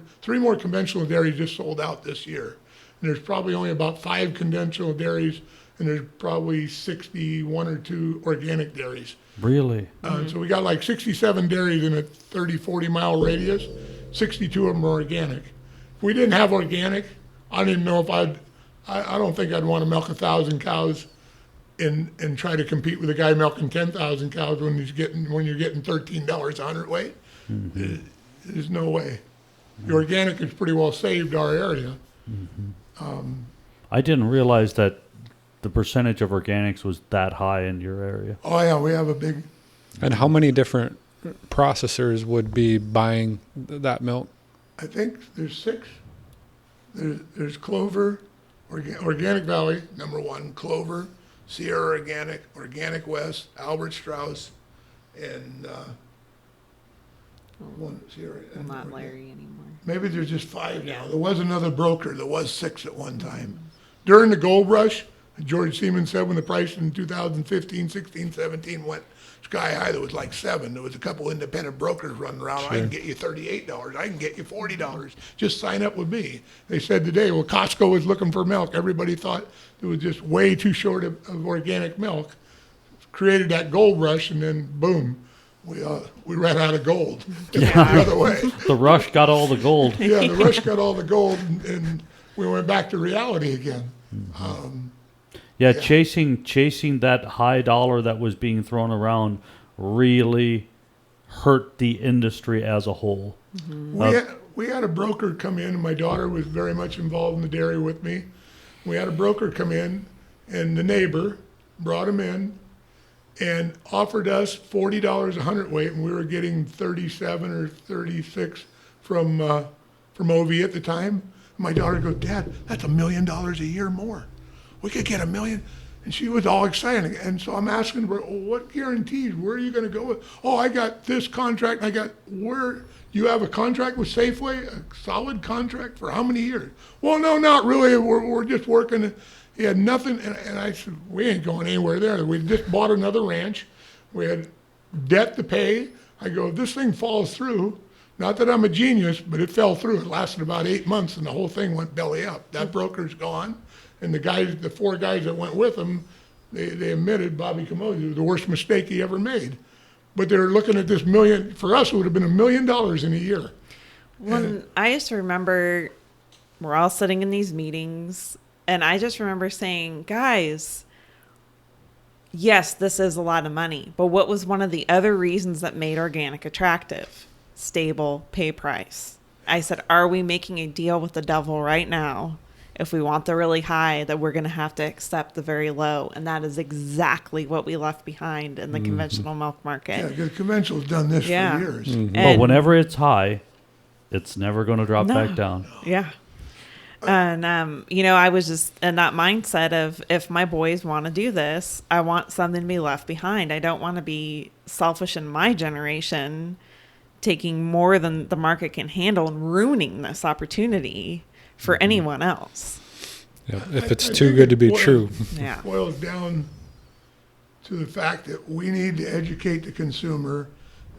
conventional dairies just sold out this year. And there's probably only about 5 conventional dairies, and there's probably 61 or 2 organic dairies. Really? So we got 67 dairies in a 30, 40 mile radius. 62 of them are organic. If we didn't have organic, I didn't know if I don't think I'd want to milk 1,000 cows and try to compete with a guy milking 10,000 cows when you're getting $13 a hundredweight. Mm-hmm. There's no way. The organic is pretty well saved our area. Mm-hmm. I didn't realize that the percentage of organics was that high in your area. Oh yeah, we have a big. And how many different processors would be buying that milk? I think there's 6. There's Clover, Organic Valley, number 1, Clover, Sierra Organic, Organic West, Albert Strauss, and one Sierra. Well, not Larry anymore. Maybe there's just 5 now. Yeah. There was another broker. There was 6 at one time. During the gold rush, George Seaman said when the price in 2015, 16, 17 went sky high, there was 7. There was a couple independent brokers running around. Sure. I can get you $38. I can get you $40. Just sign up with me. They said today, well, Costco was looking for milk. Everybody thought it was just way too short of organic milk. Created that gold rush, and then boom, we ran out of gold. The other way. The rush got all the gold. Yeah, the rush got all the gold, and we went back to reality again. Chasing that high dollar that was being thrown around really hurt the industry as a whole. Mm-hmm. We had a broker come in, and my daughter was very much involved in the dairy with me. We had a broker come in, and the neighbor brought him in and offered us $40 a hundredweight, and we were getting 37 or 36 from OV at the time. My daughter goes, Dad, that's $1 million a year more. We could get $1 million. And she was all excited. And so I'm asking her, what guarantees? Where are you going to go with? Oh, I got this contract. You have a contract with Safeway, a solid contract for how many years? Well, no, not really. We're just working. He had nothing. And I said, we ain't going anywhere there. We just bought another ranch. We had debt to pay. I go, if this thing falls through, not that I'm a genius, but it fell through. It lasted about 8 months, and the whole thing went belly up. That broker's gone. And the 4 guys that went with him, they admitted Bobby Camosi was the worst mistake he ever made. But they're looking at this $1 million. For us, it would have been $1 million in a year. I just remember we're all sitting in these meetings, and I just remember saying, guys, yes, this is a lot of money. But what was one of the other reasons that made organic attractive? Stable pay price. I said, are we making a deal with the devil right now? If we want the really high, that we're going to have to accept the very low. And that is exactly what we left behind in the conventional milk market. Yeah, because conventional's done this for years. Mm-hmm. But whenever it's high, it's never going to drop back down. Yeah. And, I was just in that mindset of, if my boys want to do this, I want something to be left behind. I don't want to be selfish in my generation, taking more than the market can handle and ruining this opportunity for anyone else. Yeah, if it's too good to be true. Yeah. It boils down to the fact that we need to educate the consumer.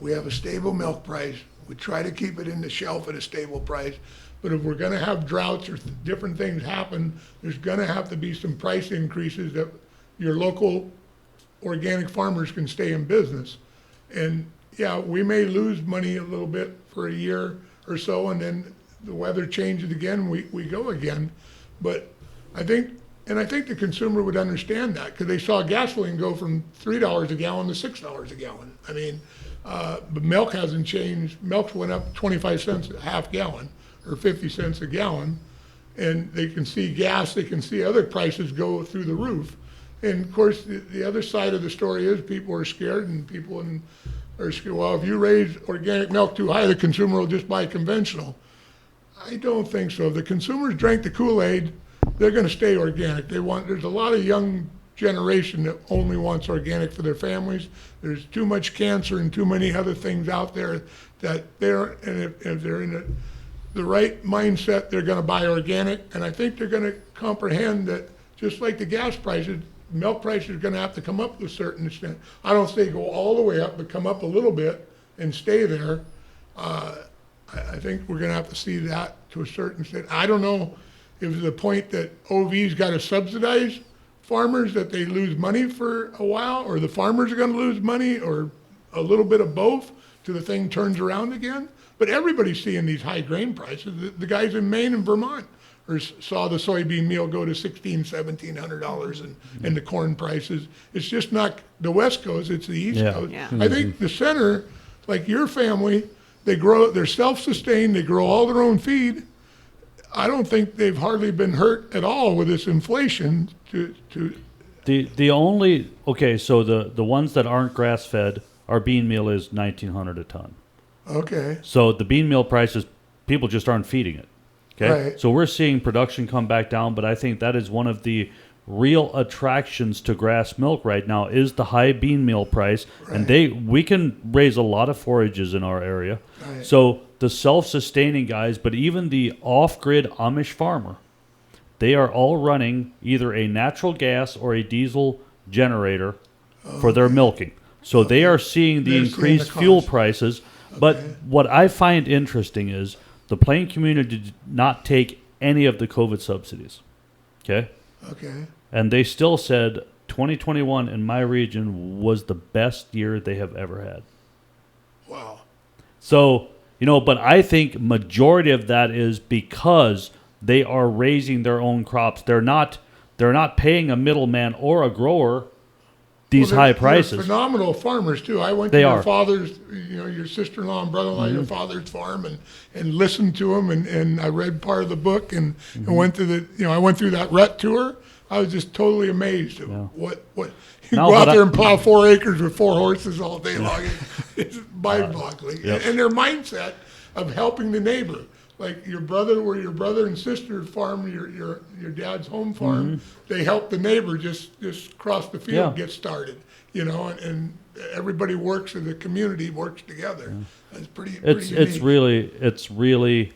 We have a stable milk price. We try to keep it in the shelf at a stable price. But if we're going to have droughts or different things happen, there's going to have to be some price increases that your local organic farmers can stay in business. And yeah, we may lose money a little bit for a year or so, and then the weather changes again, we go again. But I think the consumer would understand that because they saw gasoline go from $3 a gallon to $6 a gallon. I mean, but milk hasn't changed. Milk went up 25 cents a half gallon or 50 cents a gallon. And they can see gas, they can see other prices go through the roof. And of course, the other side of the story is people are scared and people are scared. Well, if you raise organic milk too high, the consumer will just buy conventional. I don't think so. If the consumers drank the Kool-Aid, they're going to stay organic. There's a lot of young generation that only wants organic for their families. There's too much cancer and too many other things out there that if they're in the right mindset, they're going to buy organic. And I think they're going to comprehend that just like the gas prices, milk prices are going to have to come up to a certain extent. I don't say go all the way up, but come up a little bit and stay there. I think we're going to have to see that to a certain extent. I don't know if there's a point that OV's got to subsidize farmers, that they lose money for a while, or the farmers are going to lose money, or a little bit of both till the thing turns around again. But everybody's seeing these high grain prices. The guys in Maine and Vermont saw the soybean meal go to $1,700 and the corn prices. It's just not the West Coast, it's the East Coast. Yeah. I think the center, like your family, they're self-sustained, they grow all their own feed. I don't think they've hardly been hurt at all with this inflation The only, okay, so the ones that aren't grass-fed, our bean meal is $1,900 a ton. Okay. So the bean meal prices, people just aren't feeding it. Okay. Right. So we're seeing production come back down, but I think that is one of the real attractions to grass milk right now is the high bean meal price. Right. And we can raise a lot of forages in our area. Right. So the self-sustaining guys, but even the off-grid Amish farmer, they are all running either a natural gas or a diesel generator for their milking. So they are seeing the increased fuel prices. But what I find interesting is the Plain community did not take any of the COVID subsidies. Okay? Okay. And they still said 2021 in my region was the best year they have ever had. Wow. So, but I think majority of that is because they are raising their own crops. They're not paying a middleman or a grower these high prices. They're phenomenal farmers too. I went to your father's, your sister-in-law and brother-in-law, your father's farm, and listened to him, and I read part of the book and went to I went through that rut tour. I was just totally amazed at what you go out there and plow 4 acres with 4 horses all day long. It's mind-boggling. And their mindset of helping the neighbor. Like your brother and sister farm, your dad's home farm, they help the neighbor just cross the field get started, and everybody works, and the community works together. It's pretty It's really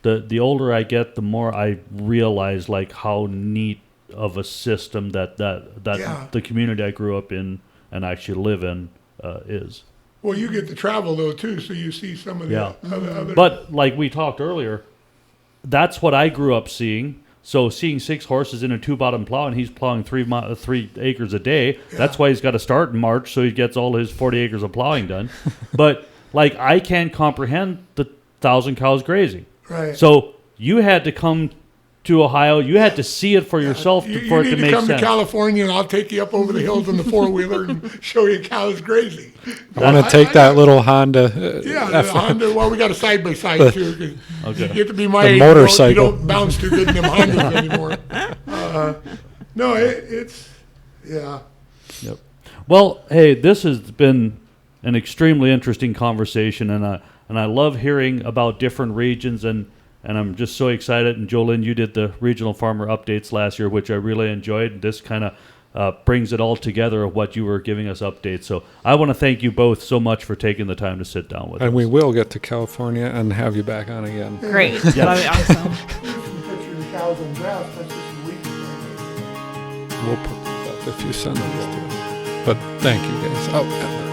the older I get, the more I realize like how neat of a system that the community I grew up in and actually live in is. Well, you get to travel, though, too, so you see some of the other... But like we talked earlier, that's what I grew up seeing. So seeing 6 horses in a 2-bottom plow, and he's plowing 3 acres a day, that's why he's got to start in March, so he gets all his 40 acres of plowing done. But like I can't comprehend the 1,000 cows grazing. Right. So you had to come to Ohio. You had to see it for yourself for it to make sense. You need to come to California, and I'll take you up over the hills in the 4-wheeler and show you cows grazing. I want to take that little Honda. The Honda. Well, we got a side-by-side, too. You get to be my age. Motorcycle. You don't bounce too good in them Hondas anymore. No, it's. Yep. Well, hey, this has been an extremely interesting conversation, and I love hearing about different regions, and I'm just so excited. And Jolynn, you did the regional farmer updates last year, which I really enjoyed. And this kind of brings it all together of what you were giving us updates. So I want to thank you both so much for taking the time to sit down with us. And we will get to California and have you back on again. Great. That'd be awesome. Picture the cows on grass. That's just a week. We'll put that up if you send it to us. But thank you guys. Oh,